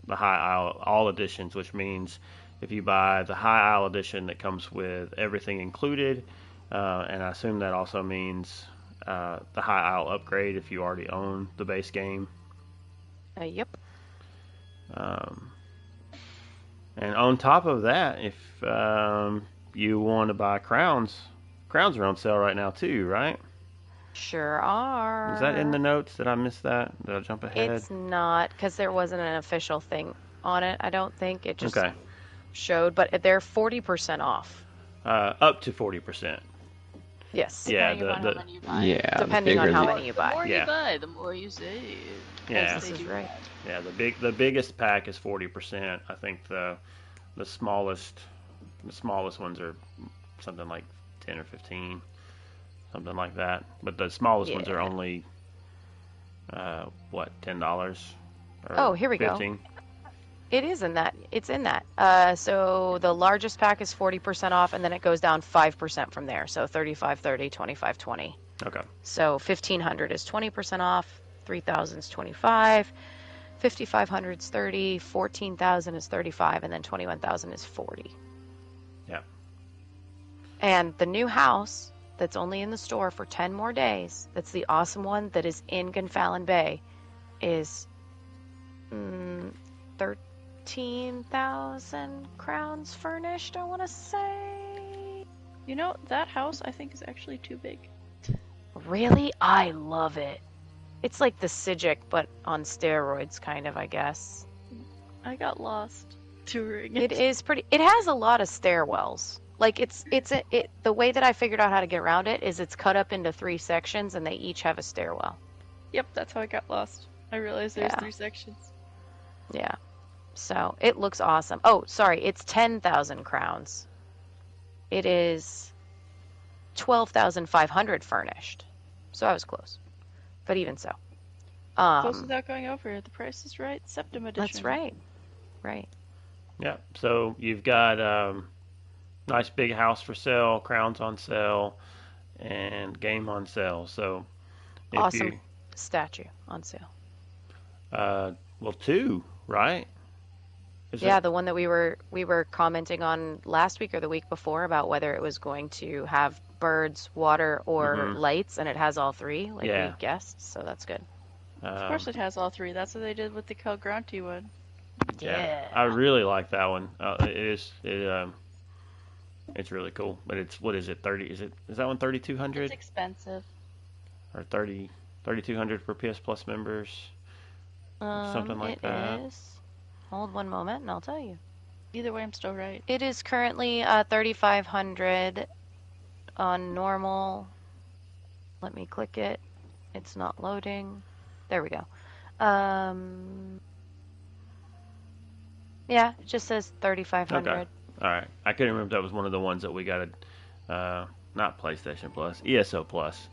the High Isle all editions, which means if you buy the High Isle edition that comes with everything included, and I assume that also means the High Isle upgrade if you already own the base game. Yep. And on top of that, if you want to buy crowns are on sale right now too, right? Sure are. Is that in the notes? Did I miss that? Did I jump ahead? It's not, because there wasn't an official thing on it. I don't think it just Okay. showed, but they're 40% off. Up to 40%. Yes. Yeah, Depending upon how many you buy. Yeah, Depending on how many you The more buy. you Yeah. buy, the more you save. Yeah. This is right. Yeah, the biggest pack is 40%. I think the smallest ones are something like 10 or 15, something like that. But the smallest ones are Yeah. only $10? Oh, here we go. 15? It is in that. It's in that. So the largest pack is 40% off, and then it goes down 5% from there. So 35, 30, 25, 20. Okay. So 1,500 is 20% off, 3,000 is 25, 5,500 is 30, 14,000 is 35, and then 21,000 is 40. Yeah. And the new house that's only in the store for 10 more days, that's the awesome one that is in Gunfallon Bay, is 13,000 crowns furnished, I want to say. You know, that house I think is actually too big. Really? I love it. It's like the Sijic, but on steroids, kind of, I guess. I got lost touring It is pretty. It has a lot of stairwells. Like the way that I figured out how to get around it is it's cut up into 3 sections, and they each have a stairwell. Yep, that's how I got lost. I realized there's Yeah. 3 sections. Yeah. So it looks awesome. Oh, sorry, it's 10,000 crowns. It is 12,500 furnished. So I was close, but even so. Close without going over. The price is right. Septim edition. That's right. Right. Yeah. So you've got nice big house for sale, crowns on sale, and game on sale. So if Awesome statue on sale. well, 2, right? Is Yeah, it? the one that we were commenting on last week or the week before about whether it was going to have birds, water, or lights, and it has all 3, like Yeah. we guessed. So that's good. Of course it has all 3. That's what they did with the Kelgranti one. Yeah, I really like that one. It's really cool. But it's, what is it? 30? Is that one 3,200 It's expensive. or 3,200 for PS Plus members? Something like that. It is. Hold one moment, and I'll tell you. Either way, I'm still right. It is currently 3,500 on normal. Let me click it. It's not loading. There we go. Yeah, it just says 3,500. Okay. All right. I couldn't remember if that was one of the ones that we got not PlayStation Plus, ESO Plus.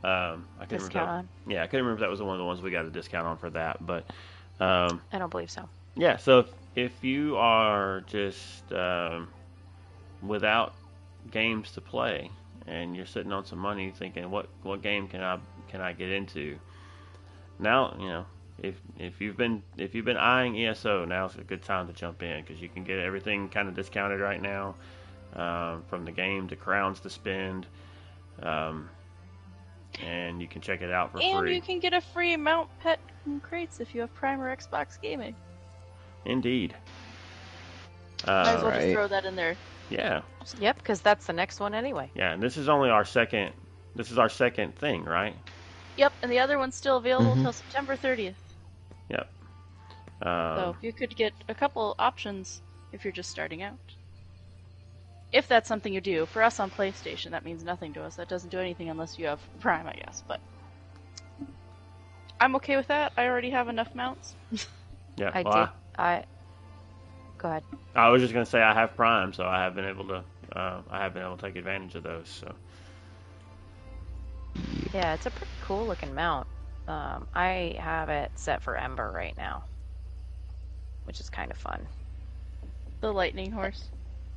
I couldn't Discount remember. on. Yeah, I couldn't remember if that was one of the ones we got a discount on for that. But I don't believe so. yeah, so if you are just without games to play and you're sitting on some money thinking what game can I get into, now if you've been eyeing ESO, now's a good time to jump in because you can get everything kind of discounted right now, from the game to crowns to spend, and you can check it out for free. And you can get a free mount, pet, and crates if you have Prime or Xbox Gaming. Indeed. Might as well just Right. throw that in there. Yeah. Yep, because that's the next one anyway. Yeah, and this is only our second. This is our second thing, right? Yep, and the other one's still available Mhm. till September 30th. Yep. So you could get a couple options if you're just starting out. If that's something you do. For us on PlayStation, that means nothing to us. That doesn't do anything unless you have Prime, I guess. But I'm okay with that. I already have enough mounts. Yeah. I well, did. Go ahead. I was just gonna say I have Prime, so I have been able to. I have been able to take advantage of those. So. Yeah, it's a pretty cool looking mount. I have it set for Ember right now, which is kind of fun. The lightning horse.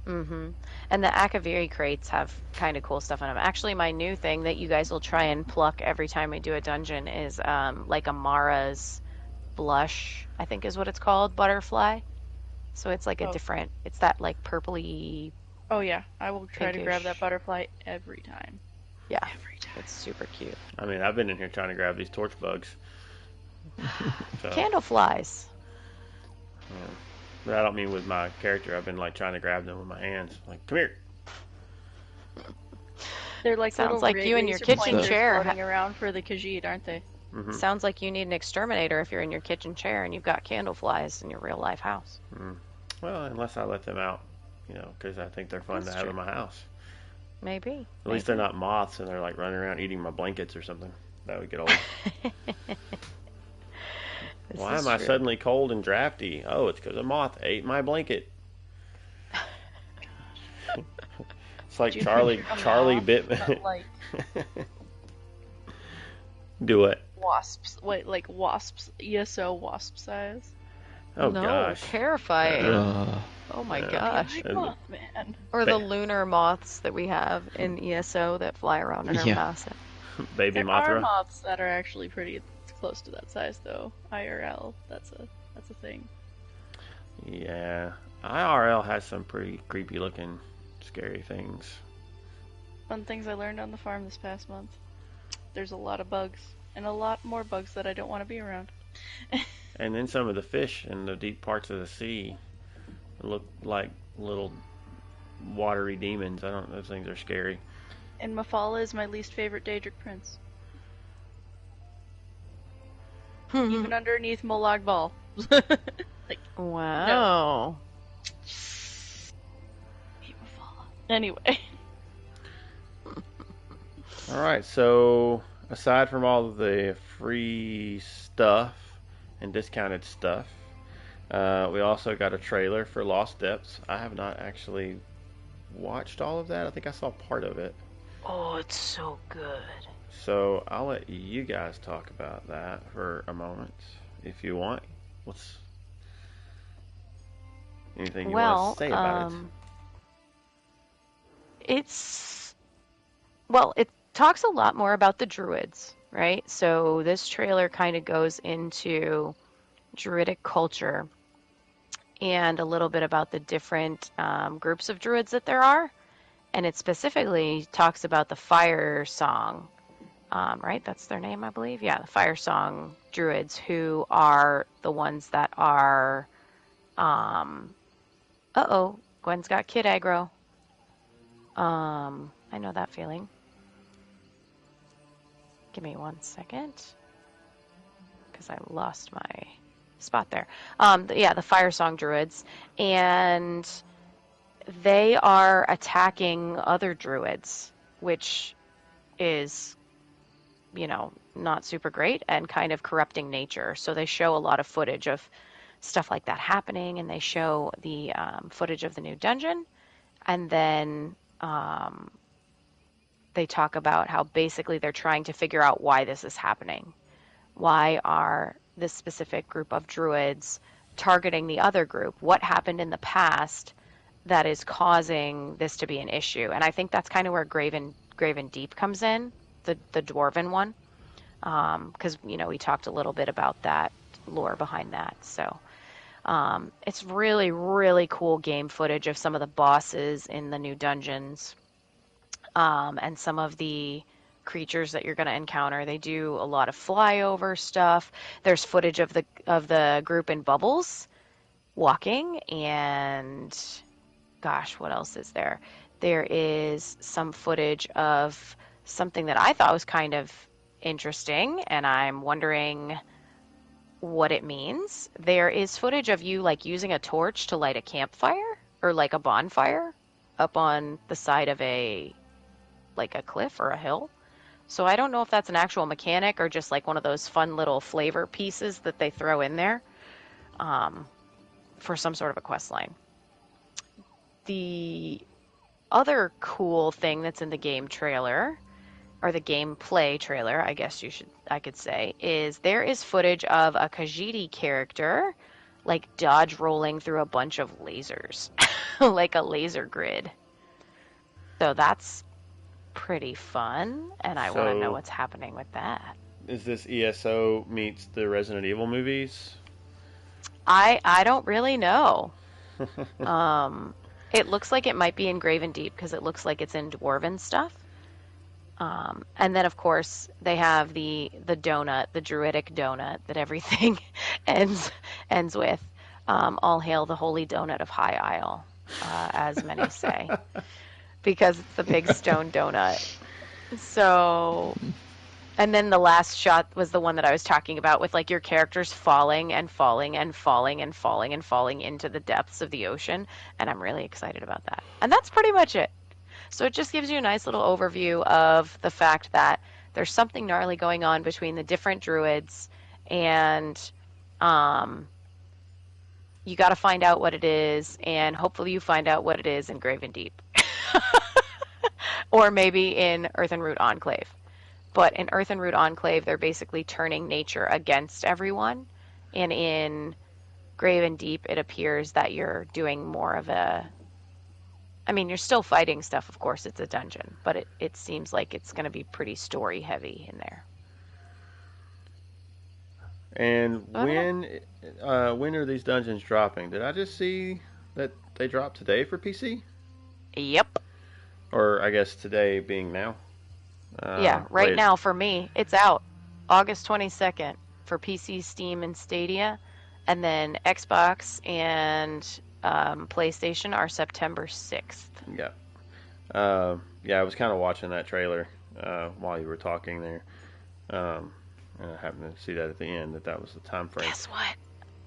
Mm-hmm. And the Akaviri crates have kind of cool stuff in them. Actually, my new thing that you guys will try and pluck every time I do a dungeon is like a Mara's blush, I think is what it's called, butterfly. So it's like a different, it's that like purpley, Oh yeah, I will try to grab Pinkish. that butterfly every time. yeah, Every time. it's super cute. I mean, I've been in here trying to grab these torch bugs. So, Candle flies. but I don't mean with my character. I've been like trying to grab them with my hands. Like, come here. They're like Sounds little like you in your razor kitchen pointers chair floating around for the Khajiit, aren't they? Mm-hmm. Sounds like you need an exterminator if you're in your kitchen chair and you've got candle flies in your real life house. Well, unless I let them out, because I think they're fun That's to have true. in my house. Maybe. At least they're not moths and they're like running around eating my blankets or something. That would get old. This Why is am I true. suddenly cold and drafty? Oh, it's because a moth ate my blanket. It's like Do you Charlie. think you're a Charlie moth, bit. but like Do it. wasps. Wait, like wasps. ESO wasp size. Oh no, gosh. terrifying. Ugh. Oh my Yeah. gosh. Big moth, man. Or the Ba- lunar moths that we have in ESO that fly around in our Yeah. massive. Baby There are Mothra. moths that are actually pretty close to that size, though. IRL, that's a thing. Yeah. IRL has some pretty creepy looking, scary things. Fun things I learned on the farm this past month. There's a lot of bugs, and a lot more bugs that I don't want to be around. And then some of the fish in the deep parts of the sea look like little watery demons. Those things are scary. And Mafala is my least favorite Daedric prince. Even underneath Molag Bal. Like, Wow. hate Mafala. Anyway. All right, so aside from all of the free stuff and discounted stuff, we also got a trailer for Lost Depths. I have not actually watched all of that. I think I saw part of it. Oh, it's so good. So I'll let you guys talk about that for a moment, if you want. What's anything you want to say about it? It talks a lot more about the druids, right? So this trailer kind of goes into druidic culture and a little bit about the different groups of druids that there are. And it specifically talks about the Fire Song, right? That's their name, I believe. Yeah, the Fire Song druids, who are the ones that are... uh-oh, Gwen's got kid aggro. I know that feeling. Give me 1 second, because I lost my spot there. The Fire Song druids, and they are attacking other druids, which is, not super great and kind of corrupting nature. So they show a lot of footage of stuff like that happening, and they show the footage of the new dungeon, and then they talk about how basically they're trying to figure out why this is happening. Why are this specific group of druids targeting the other group? What happened in the past that is causing this to be an issue? And I think that's kind of where Graven Deep comes in, the dwarven one, because we talked a little bit about that lore behind that. So it's really, really cool game footage of some of the bosses in the new dungeons, and some of the creatures that you're going to encounter. They do a lot of flyover stuff. There's footage of the group in bubbles walking, and gosh, what else is there? There is some footage of something that I thought was kind of interesting, and I'm wondering what it means. There is footage of you like using a torch to light a campfire or like a bonfire up on the side of a cliff or a hill. So I don't know if that's an actual mechanic or just like one of those fun little flavor pieces that they throw in there for some sort of a quest line. The other cool thing that's in the game trailer, or the gameplay trailer, I guess I could say, is there is footage of a Khajiit character like dodge rolling through a bunch of lasers, like a laser grid. So that's pretty fun, and I want to know what's happening with that. Is this ESO meets the Resident Evil movies? I don't really know. It looks like it might be in Graven Deep because it looks like it's in Dwarven stuff. And then, of course, they have the donut, the druidic donut that everything ends with. All hail the holy donut of High Isle, as many say, because it's the big stone donut. So, and then the last shot was the one that I was talking about with like your characters falling and falling and falling and falling and falling into the depths of the ocean. And I'm really excited about that. And that's pretty much it. So it just gives you a nice little overview of the fact that there's something gnarly going on between the different druids, and you got to find out what it is, and hopefully you find out what it is in Graven Deep. Or maybe in Eldenroot Enclave. But in Eldenroot Enclave, they're basically turning nature against everyone, and in Graven Deep, it appears that you're doing more of a... I mean, you're still fighting stuff, of course, it's a dungeon, but it seems like it's going to be pretty story heavy in there. And when are these dungeons dropping? Did I just see that they dropped today for PC? Yep. Or I guess today being now. Yeah, right now for me, it's out August 22nd for PC, Steam, and Stadia, and then Xbox and PlayStation are September 6th. Yeah. I was kind of watching that trailer while you were talking there. And I happened to see that at the end, that was the time frame. Guess what?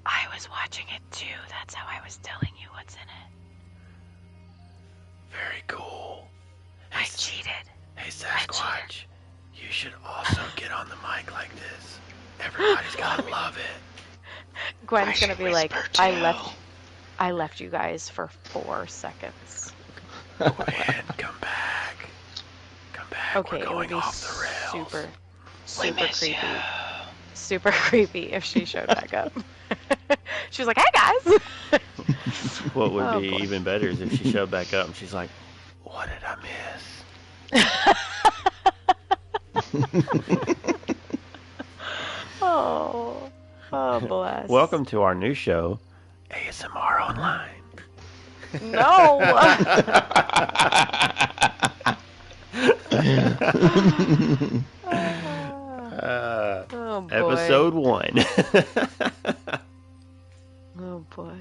I was watching it too. That's how I was telling you what's in it. Very cool. I cheated. Hey, Sasquatch, you should also get on the mic like this. Everybody's gonna love it. Gwen's gonna be like, I left you guys for 4 seconds. Oh man, come back. Okay, we're going it would be off the rails. super creepy. Super creepy if she showed back up. She was like, hey guys! What would be even better is if she showed back up and she's like, what did I miss? Oh, bless. Welcome to our new show, ASMR Online. No! Oh, boy. Episode 1. Oh boy.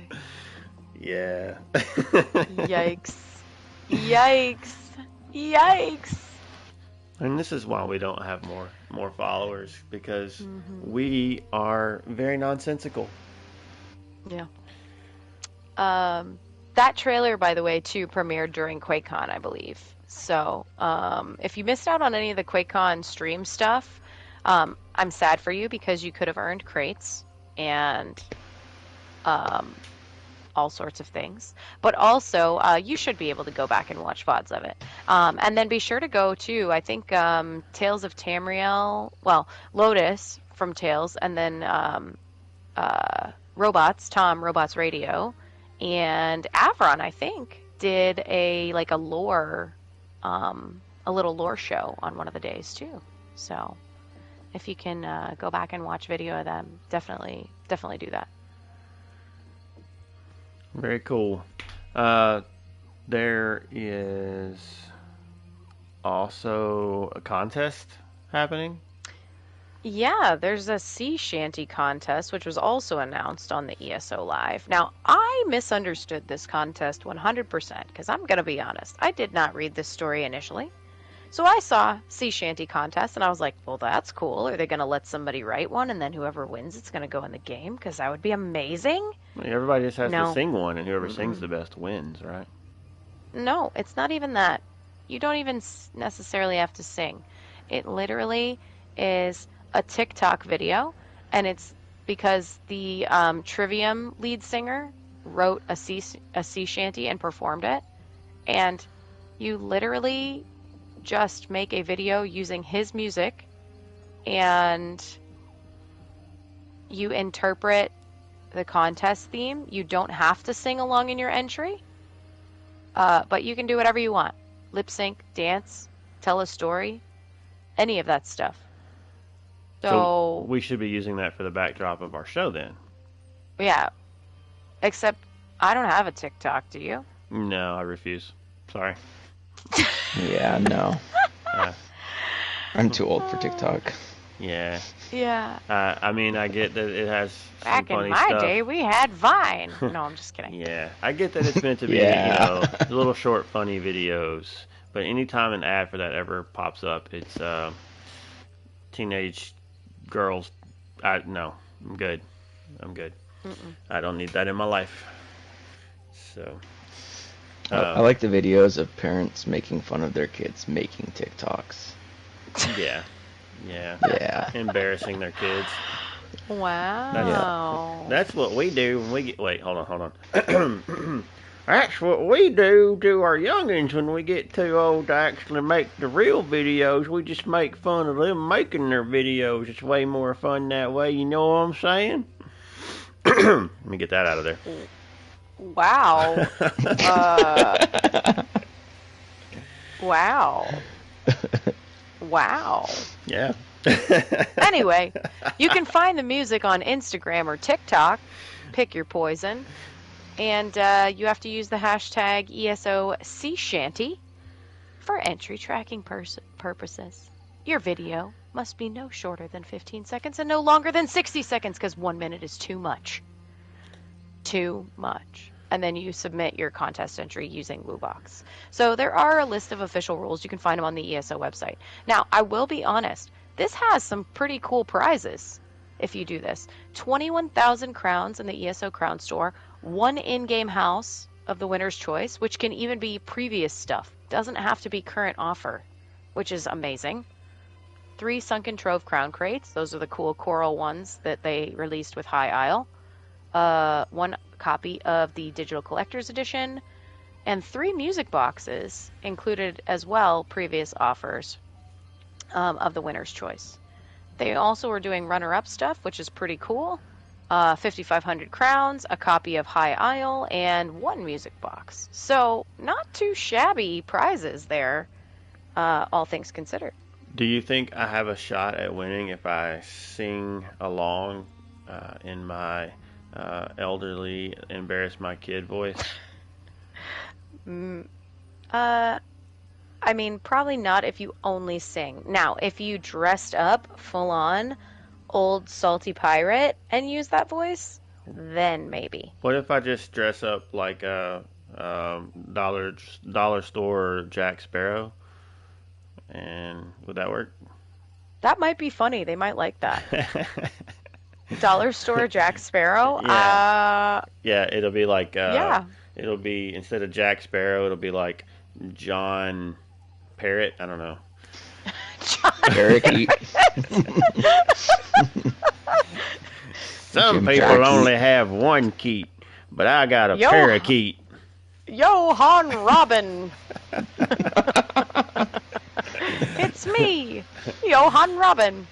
Yeah. Yikes. Yikes. And this is why we don't have more followers, because we are very nonsensical. Yeah. That trailer, by the way, too, premiered during QuakeCon, I believe. So, if you missed out on any of the QuakeCon stream stuff, I'm sad for you because you could have earned crates and all sorts of things. But also, you should be able to go back and watch VODs of it. And then be sure to go to, I think, Tales of Tamriel, well, Lotus from Tales, and then Tom Robots Radio, and Avron, I think, did a lore, a little lore show on one of the days too. So if you can go back and watch video of them, definitely do that. Very cool. There is also a contest happening. Yeah, there's a sea shanty contest, which was also announced on the ESO Live. Now, I misunderstood this contest 100%, because I'm going to be honest. I did not read this story initially. So I saw sea shanty contest, and I was like, well, that's cool. Are they going to let somebody write one, and then whoever wins, it's going to go in the game? Because that would be amazing. Everybody just has No. to sing one, and whoever sings the best wins, right? No, it's not even that. You don't even necessarily have to sing. It literally is a TikTok video, and it's because the Trivium lead singer wrote a sea shanty and performed it, and you literally just make a video using his music, and you interpret the contest theme. You don't have to sing along in your entry, but you can do whatever you want. Lip sync, dance, tell a story, any of that stuff. So we should be using that for the backdrop of our show then. Yeah. Except I don't have a TikTok, do you? No, I refuse. Sorry. Yeah, no. Uh, I'm too old for TikTok. yeah. Yeah. I mean, I get that it has some Back funny in my stuff. day, we had Vine. No, I'm just kidding. Yeah, I get that it's meant to be, Yeah. little short, funny videos. But anytime an ad for that ever pops up, it's teenage girls. No, I'm good. Mm-mm. I don't need that in my life. So. I like the videos of parents making fun of their kids making TikToks. Yeah. Yeah. Embarrassing their kids. Wow. That's what we do when we get. Wait, hold on. That's what we do to our youngins when we get too old to actually make the real videos. We just make fun of them making their videos. It's way more fun that way. You know what I'm saying? Let me get that out of there. Wow. Wow. Wow. Yeah. Anyway, you can find the music on Instagram or TikTok. Pick your poison. And you have to use the hashtag ESO Sea Shanty for entry tracking purposes. Your video must be no shorter than 15 seconds and no longer than 60 seconds, because 1 minute is too much. Too much. And then you submit your contest entry using Woobox. So there are a list of official rules. You can find them on the ESO website. Now, I will be honest. This has some pretty cool prizes if you do this. 21,000 crowns in the ESO Crown Store. 1 in-game house of the winner's choice, which can even be previous stuff. Doesn't have to be current offer, which is amazing. 3 Sunken Trove crown crates. Those are the cool coral ones that they released with High Isle. 1 copy of the Digital Collector's Edition. And 3 music boxes included as well, previous offers of the winner's choice. They also are doing runner-up stuff, which is pretty cool. 5,500 crowns, a copy of High Isle, and 1 music box. So, not too shabby prizes there, all things considered. Do you think I have a shot at winning if I sing along in my elderly, embarrass my kid voice? I mean, probably not if you only sing. Now, if you dressed up full on old salty pirate and use that voice, then maybe. What if I just dress up like a dollar store Jack Sparrow? And would that work? That might be funny. They might like that. Dollar store Jack Sparrow? Yeah. Yeah, it'll be like yeah. It'll be, instead of Jack Sparrow, it'll be like John Parrot. I don't know. Parakeet. Some Jim people Jackie. only have 1 keat, but I got a parakeet. Johann Robin. It's me, Johann Robin.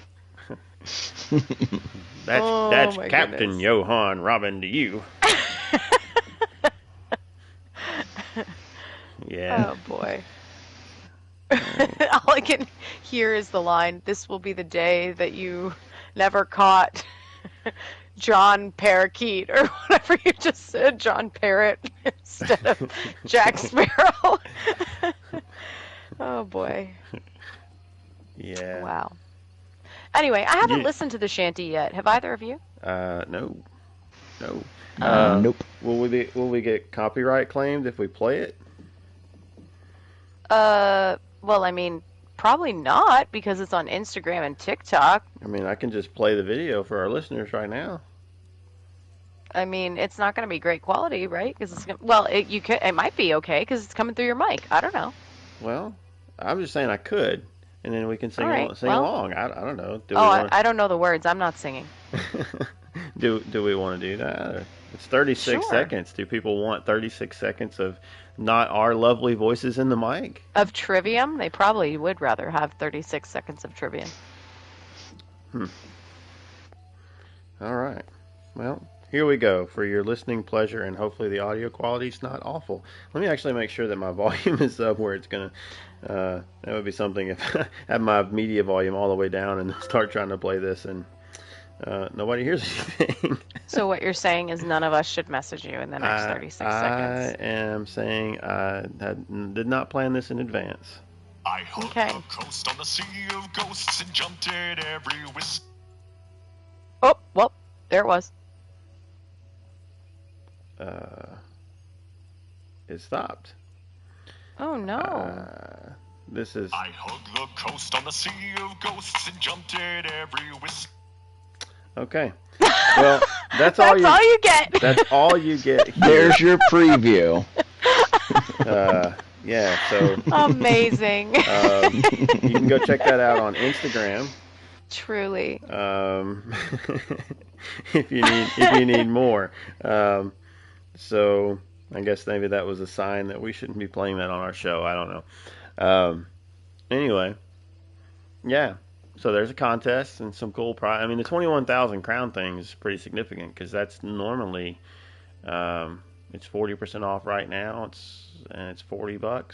That's my Captain goodness. Johann Robin to you. Yeah. Oh boy. All I can hear is the line, "This will be the day that you never caught John Parakeet," or whatever you just said, John Parrot instead of Jack Sparrow. Oh boy. Yeah. Wow. Anyway, I haven't listened to the shanty yet. Have either of you? No. Nope. Will we get copyright claimed if we play it? Well, I mean, probably not because it's on Instagram and TikTok. I mean, I can just play the video for our listeners right now. I mean, it's not going to be great quality, right? Because it's well, it might be okay because it's coming through your mic. I don't know. Well, I'm just saying I could, and then we can sing along. I don't know. I don't know the words. I'm not singing. Do we want to do that? It's 36 Sure. seconds. Do people want 36 seconds of not our lovely voices in the mic? Of Trivium? They probably would rather have 36 seconds of Trivium. All right. Well, here we go for your listening pleasure, and hopefully the audio quality's not awful. Let me actually make sure that my volume is up where it's going to... that would be something if I had my media volume all the way down and start trying to play this and nobody hears anything. So what you're saying is none of us should message you in the next 36 seconds. I am saying I did not plan this in advance. I hugged Okay. the coast on the sea of ghosts and jumped at every whisk. Oh, well, there it was. It stopped. Oh, no. This is... I hugged the coast on the sea of ghosts and jumped at every whisk. Okay. Well, that's all you get. That's all you get here. There's your preview. Yeah, so Amazing. you can go check that out on Instagram. Truly. If you need more. So I guess maybe that was a sign that we shouldn't be playing that on our show. I don't know. Anyway, yeah. So there's a contest and some cool prize. I mean, the 21,000 crown thing is pretty significant because that's normally it's 40% off right now. It's $40,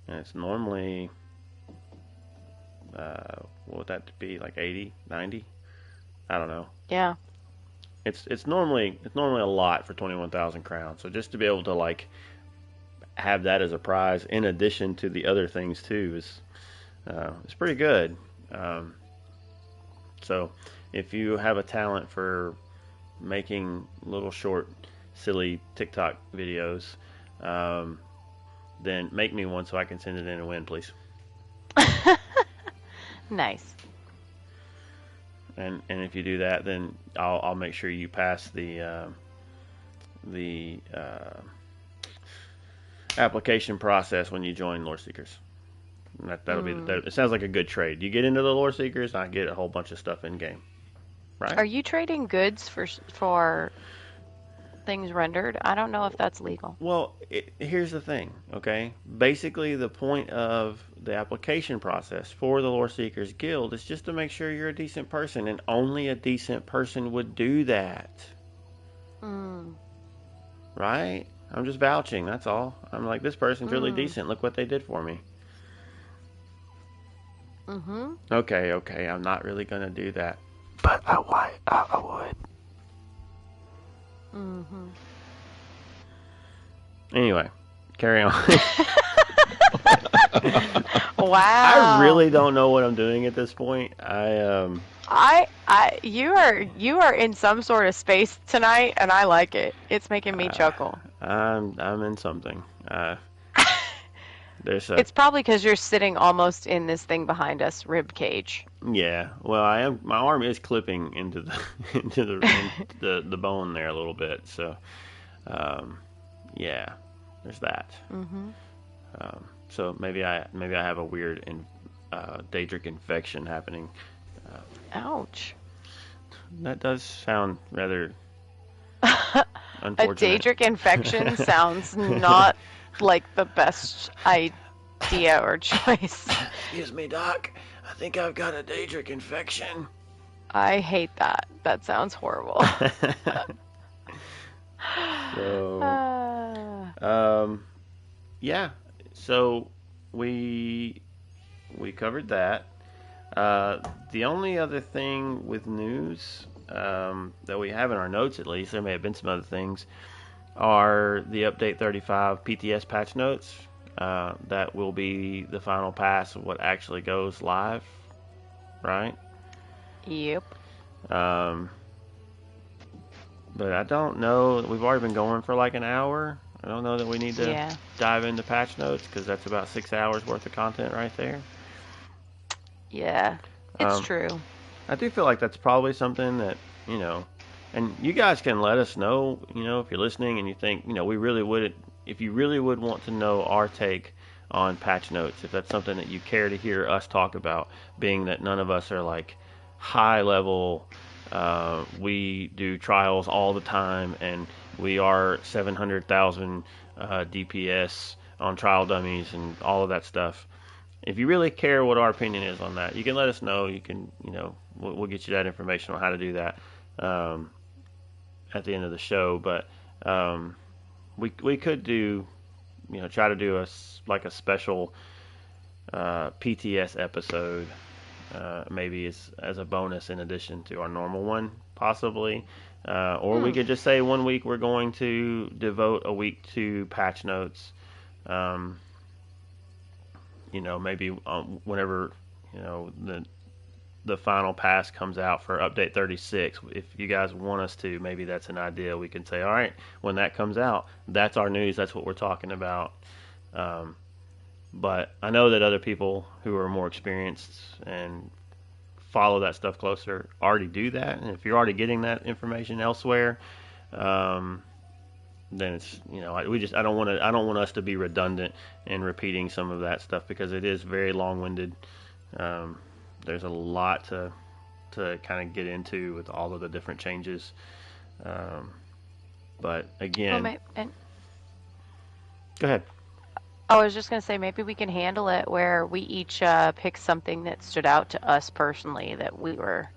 and it's normally what would that be, like 80, 90? I don't know. Yeah. It's normally a lot for 21,000 crowns. So just to be able to like have that as a prize in addition to the other things too is it's pretty good. So if you have a talent for making little short silly TikTok videos, then make me one so I can send it in and win, please. Nice. And if you do that, then I'll make sure you pass the application process when you join Lore Seekers. That'll be it. Sounds like a good trade. You get into the Lore Seekers, I get a whole bunch of stuff in game. Right? Are you trading goods for things rendered? I don't know if that's legal. Well, here's the thing, okay? Basically, the point of the application process for the Lore Seekers Guild is just to make sure you're a decent person, and only a decent person would do that. Right? I'm just vouching, that's all. I'm like, this person's really decent. Look what they did for me. Okay, I'm not really going to do that. But I would. Anyway, carry on. Wow. I really don't know what I'm doing at this point. You are in some sort of space tonight, and I like it. It's making me chuckle. I'm in something. It's probably because you're sitting almost in this thing behind us, rib cage. Yeah. Well, I am. My arm is clipping into the the bone there a little bit. So, yeah. There's that. So maybe I have a weird Daedric infection happening. Ouch. That does sound rather A unfortunate. Daedric infection sounds not like the best idea or choice. Excuse me, Doc. I think I've got a Daedric infection. I hate that. That sounds horrible. So, yeah. So we covered that. The only other thing with news that we have in our notes, at least, there may have been some other things, are the Update 35 PTS patch notes. That will be the final pass of what actually goes live, right? Yep. But I don't know. We've already been going for like an hour. I don't know that we need to Yeah. dive into patch notes because that's about 6 hours worth of content right there. Yeah. It's Um, true. I do feel like that's probably something that, and you guys can let us know, if you're listening and you think, we really would, if you really would want to know our take on patch notes, if that's something that you care to hear us talk about, being that none of us are like high level, we do trials all the time and we are 700,000 DPS on trial dummies and all of that stuff. If you really care what our opinion is on that, you can let us know. You can, we'll get you that information on how to do that at the end of the show. But we could do, try to do a special PTS episode, maybe as a bonus in addition to our normal one, possibly. Or we could just say one week we're going to devote a week to patch notes. Maybe whenever, the final pass comes out for update 36, if you guys want us to, maybe that's an idea. We can say, all right, when that comes out, that's our news, that's what we're talking about. But I know that other people who are more experienced and follow that stuff closer already do that. And if you're already getting that information elsewhere, then it's, I don't want us to be redundant in repeating some of that stuff because it is very long-winded. There's a lot to kind of get into with all of the different changes. But again, go ahead. I was just going to say maybe we can handle it where we each pick something that stood out to us personally that we were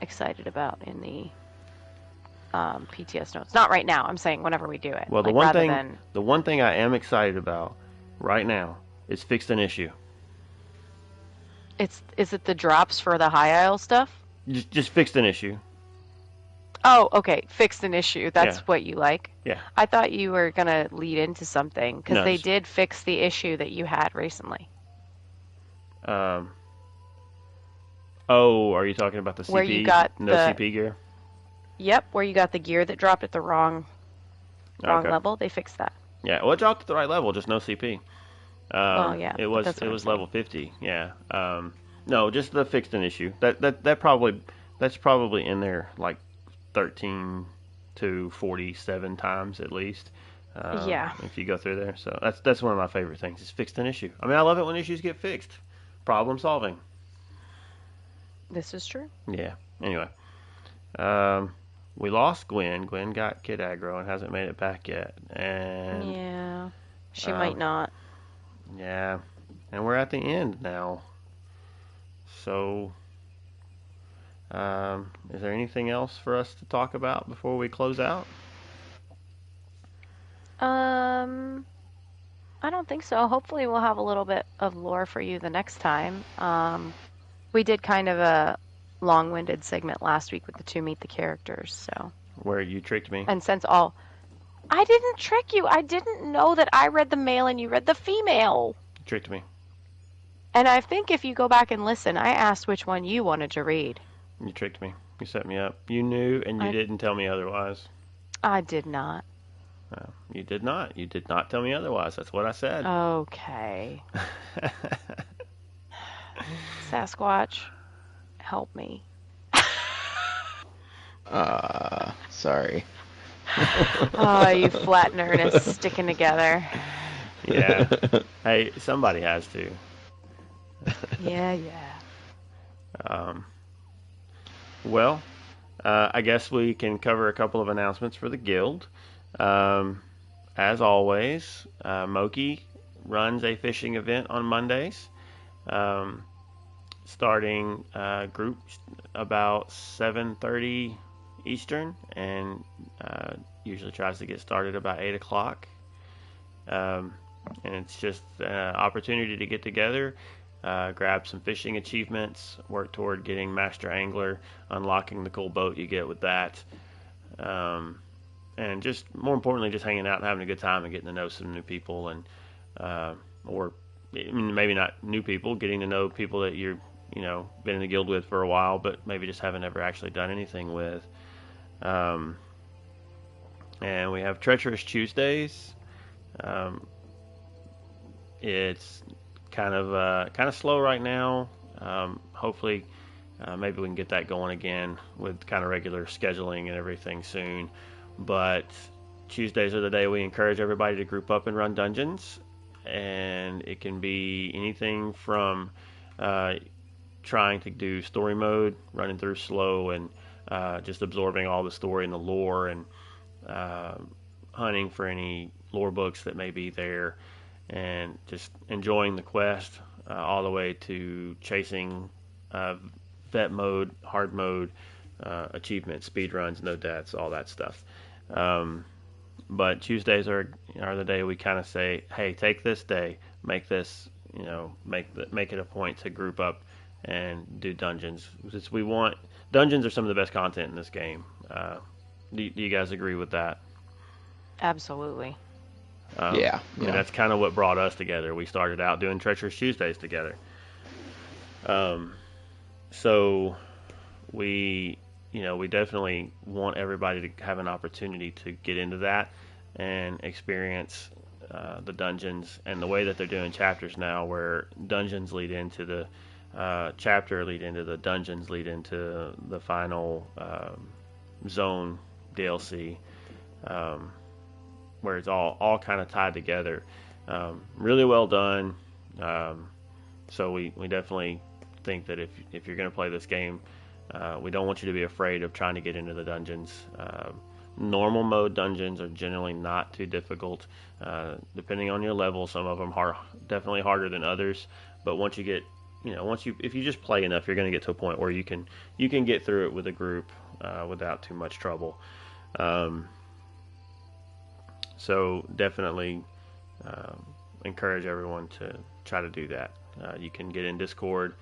excited about in the PTS notes. Not right now. I'm saying whenever we do it. Well, the one thing I am excited about right now is fixed an issue. Is it the drops for the High Isle stuff? Just fixed an issue. Oh, okay. Fixed an issue. That's Yeah. what you like? Yeah. I thought you were going to lead into something because No, they did fix the issue that you had recently. Oh, are you talking about the CP? Where you got CP gear? Yep, where you got the gear that dropped at the wrong Okay. level. They fixed that. Yeah, well, it dropped at the right level, just no CP. Well, yeah, it but was that's what I'm level 50. Yeah. No, just the fixed an issue. That's probably in there like 13 to 47 times at least. Yeah. If you go through there, so that's one of my favorite things is fixed an issue. I mean, I love it when issues get fixed. Problem solving. This is true. Yeah. Anyway, we lost Gwen. Gwen got Kid Aggro and hasn't made it back yet. And Yeah. She might not. yeah, and we're at the end now. So, is there anything else for us to talk about before we close out? I don't think so. Hopefully we'll have a little bit of lore for you the next time. We did kind of a long-winded segment last week with the two meet the characters, so. Where you tricked me. And since I didn't trick you. I didn't know that I read the male and you read the female. You tricked me. And I think if you go back and listen, I asked which one you wanted to read. You tricked me. You set me up. You knew and you didn't tell me otherwise. I did not. No, you did not. You did not tell me otherwise. That's what I said. Okay. Sasquatch, help me. Sorry. Oh, you flat and earnest sticking together. Yeah. Hey, somebody has to. Yeah. Well, I guess we can cover a couple of announcements for the guild. As always, Moki runs a fishing event on Mondays, starting group about 7:30 Eastern, and usually tries to get started about 8 o'clock. and it's just opportunity to get together, grab some fishing achievements, work toward getting Master Angler, unlocking the cool boat you get with that, and just more importantly, just hanging out and having a good time and getting to know some new people, and or maybe not new people, getting to know people that you're been in the guild with for a while, but maybe just haven't ever actually done anything with. And we have Treacherous Tuesdays. It's kind of slow right now. Hopefully, maybe we can get that going again with kind of regular scheduling and everything soon. But Tuesdays are the day we encourage everybody to group up and run dungeons, and it can be anything from trying to do story mode, running through slow, and just absorbing all the story and the lore, and hunting for any lore books that may be there, and just enjoying the quest, all the way to chasing vet mode, hard mode, achievements, speed runs, no deaths, all that stuff. But Tuesdays are the day we kind of say, hey, take this day, make this, make it a point to group up and do dungeons. Since dungeons are some of the best content in this game. Do you guys agree with that? Absolutely. Yeah. I mean, that's kind of what brought us together. We started out doing Treacherous Tuesdays together. So we definitely want everybody to have an opportunity to get into that and experience the dungeons, and the way that they're doing chapters now, where dungeons lead into the chapter, lead into the dungeons, lead into the final zone DLC, where it's all kind of tied together. Really well done. So we definitely think that if you're going to play this game, we don't want you to be afraid of trying to get into the dungeons. Normal mode dungeons are generally not too difficult, depending on your level. Some of them are definitely harder than others, but once you get, if you just play enough, you're going to get to a point where you can get through it with a group without too much trouble. So definitely encourage everyone to try to do that. You can get in Discord,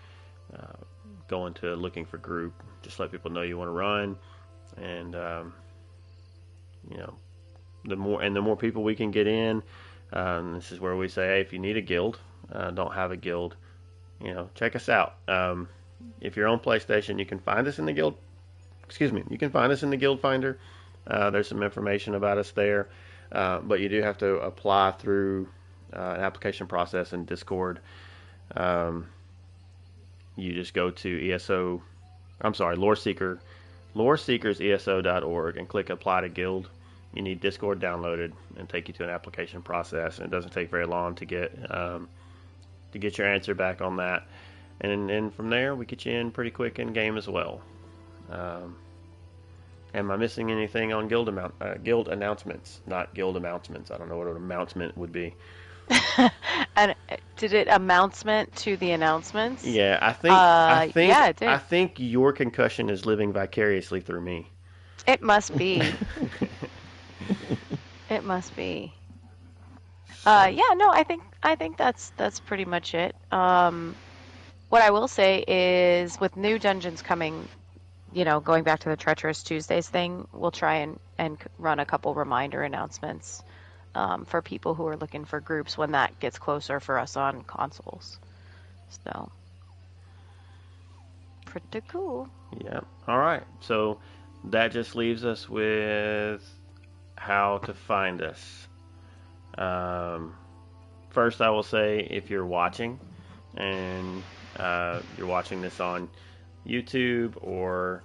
go into looking for group, just let people know you want to run, and the more people we can get in, this is where we say, hey, if you need a guild, don't have a guild, check us out. If you're on PlayStation, you can find us in the guild. You can find us in the guild finder. There's some information about us there, but you do have to apply through an application process in Discord. You just go to loreseekers.org and click apply to guild. You need Discord downloaded and take you to an application process, and it doesn't take very long to get your answer back on that, and then from there we get you in pretty quick in game as well. Am I missing anything on guild announcements? Not guild announcements. I don't know what an announcement would be. And did it announcement to the announcements? Yeah, I think yeah, it did. I think your concussion is living vicariously through me. It must be. It must be. Yeah, no, I think that's pretty much it. What I will say is, with new dungeons coming, going back to the Treacherous Tuesdays thing, we'll try and run a couple reminder announcements for people who are looking for groups when that gets closer for us on consoles. So, pretty cool. Yeah. All right. So that just leaves us with how to find us. First, I will say, if you're watching and you're watching this on YouTube or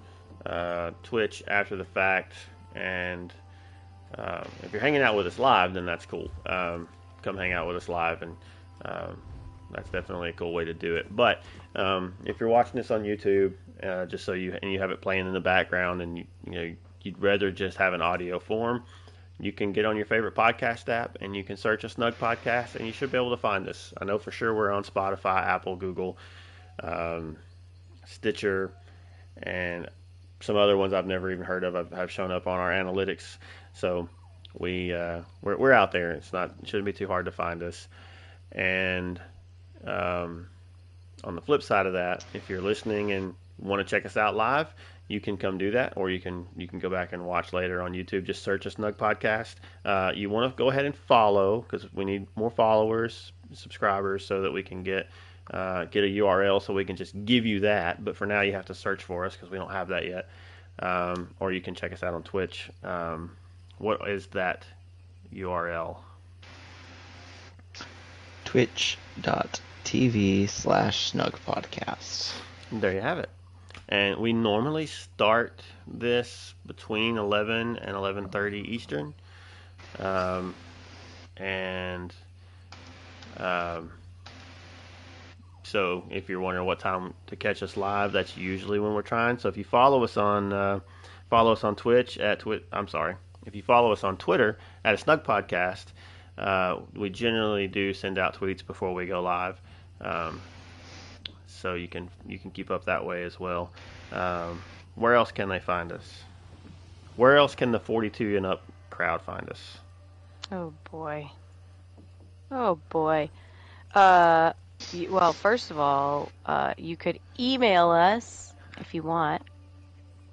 Twitch after the fact, and if you're hanging out with us live, then that's cool. Come hang out with us live, and that's definitely a cool way to do it. But if you're watching this on YouTube, just so you have it playing in the background, and you'd rather just have an audio form, you can get on your favorite podcast app and you can search A Snugpod Cast, and you should be able to find us. I know for sure we're on Spotify, Apple, Google, Stitcher, and some other ones I've never even heard of have shown up on our analytics. So we're out there. It shouldn't be too hard to find us. And on the flip side of that, if you're listening and want to check us out live, you can come do that, or you can go back and watch later on YouTube. Just search A Snugpod Cast. You want to go ahead and follow, because we need more followers, subscribers, so that we can get a URL so we can just give you that. But for now, you have to search for us because we don't have that yet. Or you can check us out on Twitch. What is that URL? Twitch.tv/snugpodcast. There you have it. And we normally start this between 11 and 11:30 Eastern. So if you're wondering what time to catch us live, that's usually when we're trying. So if you follow us on Twitch if you follow us on Twitter at A Snugpod Cast, we generally do send out tweets before we go live. So you can keep up that way as well. Where else can they find us? Where else can the 42 and up crowd find us? Oh boy. Well, first of all, you could email us if you want,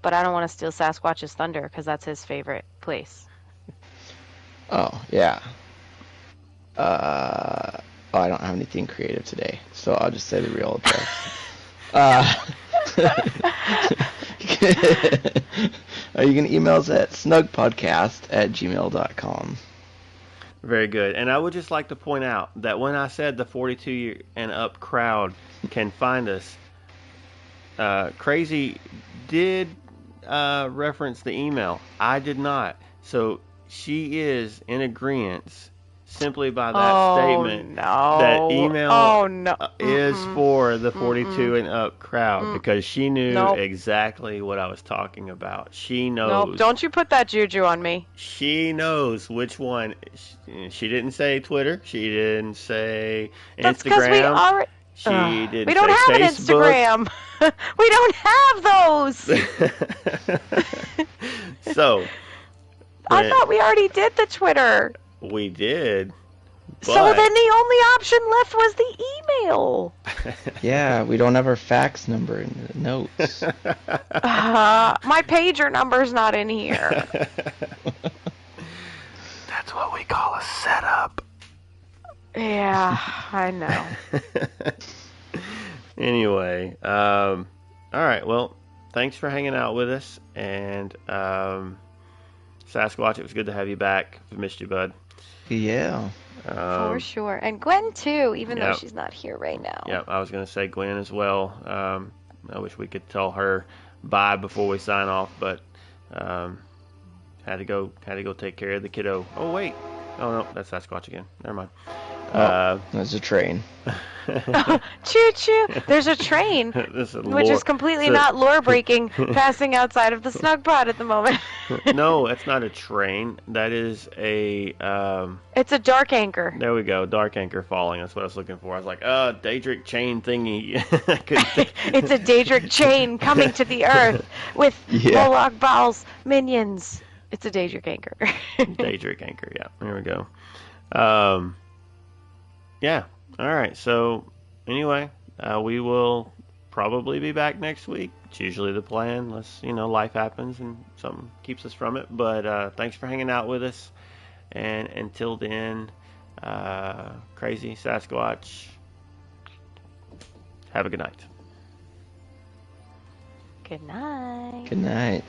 but I don't want to steal Sasquatch's thunder because that's his favorite place. Oh yeah. I don't have anything creative today, so I'll just say the real address. You can email us at snugpodcast@gmail.com. Very good. And I would just like to point out that when I said the 42 and up crowd can find us, Crazy did reference the email. I did not. So she is in agreement simply by that statement that email is for the 42 and up crowd, because she knew exactly what I was talking about. She knows. Nope, don't you put that juju on me. She knows which one. She didn't say Twitter. She didn't say Instagram. That's because we already... She didn't we don't say have Facebook. an Instagram. We don't have those. So... I thought we already did the Twitter. We did. So then the only option left was the email. Yeah, we don't have our fax number in the notes. My pager number's not in here. That's what we call a setup. Yeah, I know. Anyway, all right. Well, thanks for hanging out with us, and Sasquatch, it was good to have you back. We missed you, bud. Yeah. For sure. And Gwen, too, even though she's not here right now. Yeah, I was going to say Gwen as well. I wish we could tell her bye before we sign off, but had to go take care of the kiddo. Oh, wait. Oh, no, that's Sasquatch again. Never mind. There's a train. Choo-choo. There's a train, which is completely not lore-breaking, passing outside of the Snugpod at the moment. No, that's not a train. That is a... it's a dark anchor. There we go. Dark anchor falling. That's what I was looking for. I was like, Daedric chain thingy. It's a Daedric chain coming to the earth with Moloch Baal's minions. It's a Daedric anchor. Daedric anchor, yeah. There we go. Yeah. All right. So, anyway, we will probably be back next week. It's usually the plan, unless, life happens and something keeps us from it. But thanks for hanging out with us. And until then, Crazy Sasquatch, have a good night. Good night. Good night.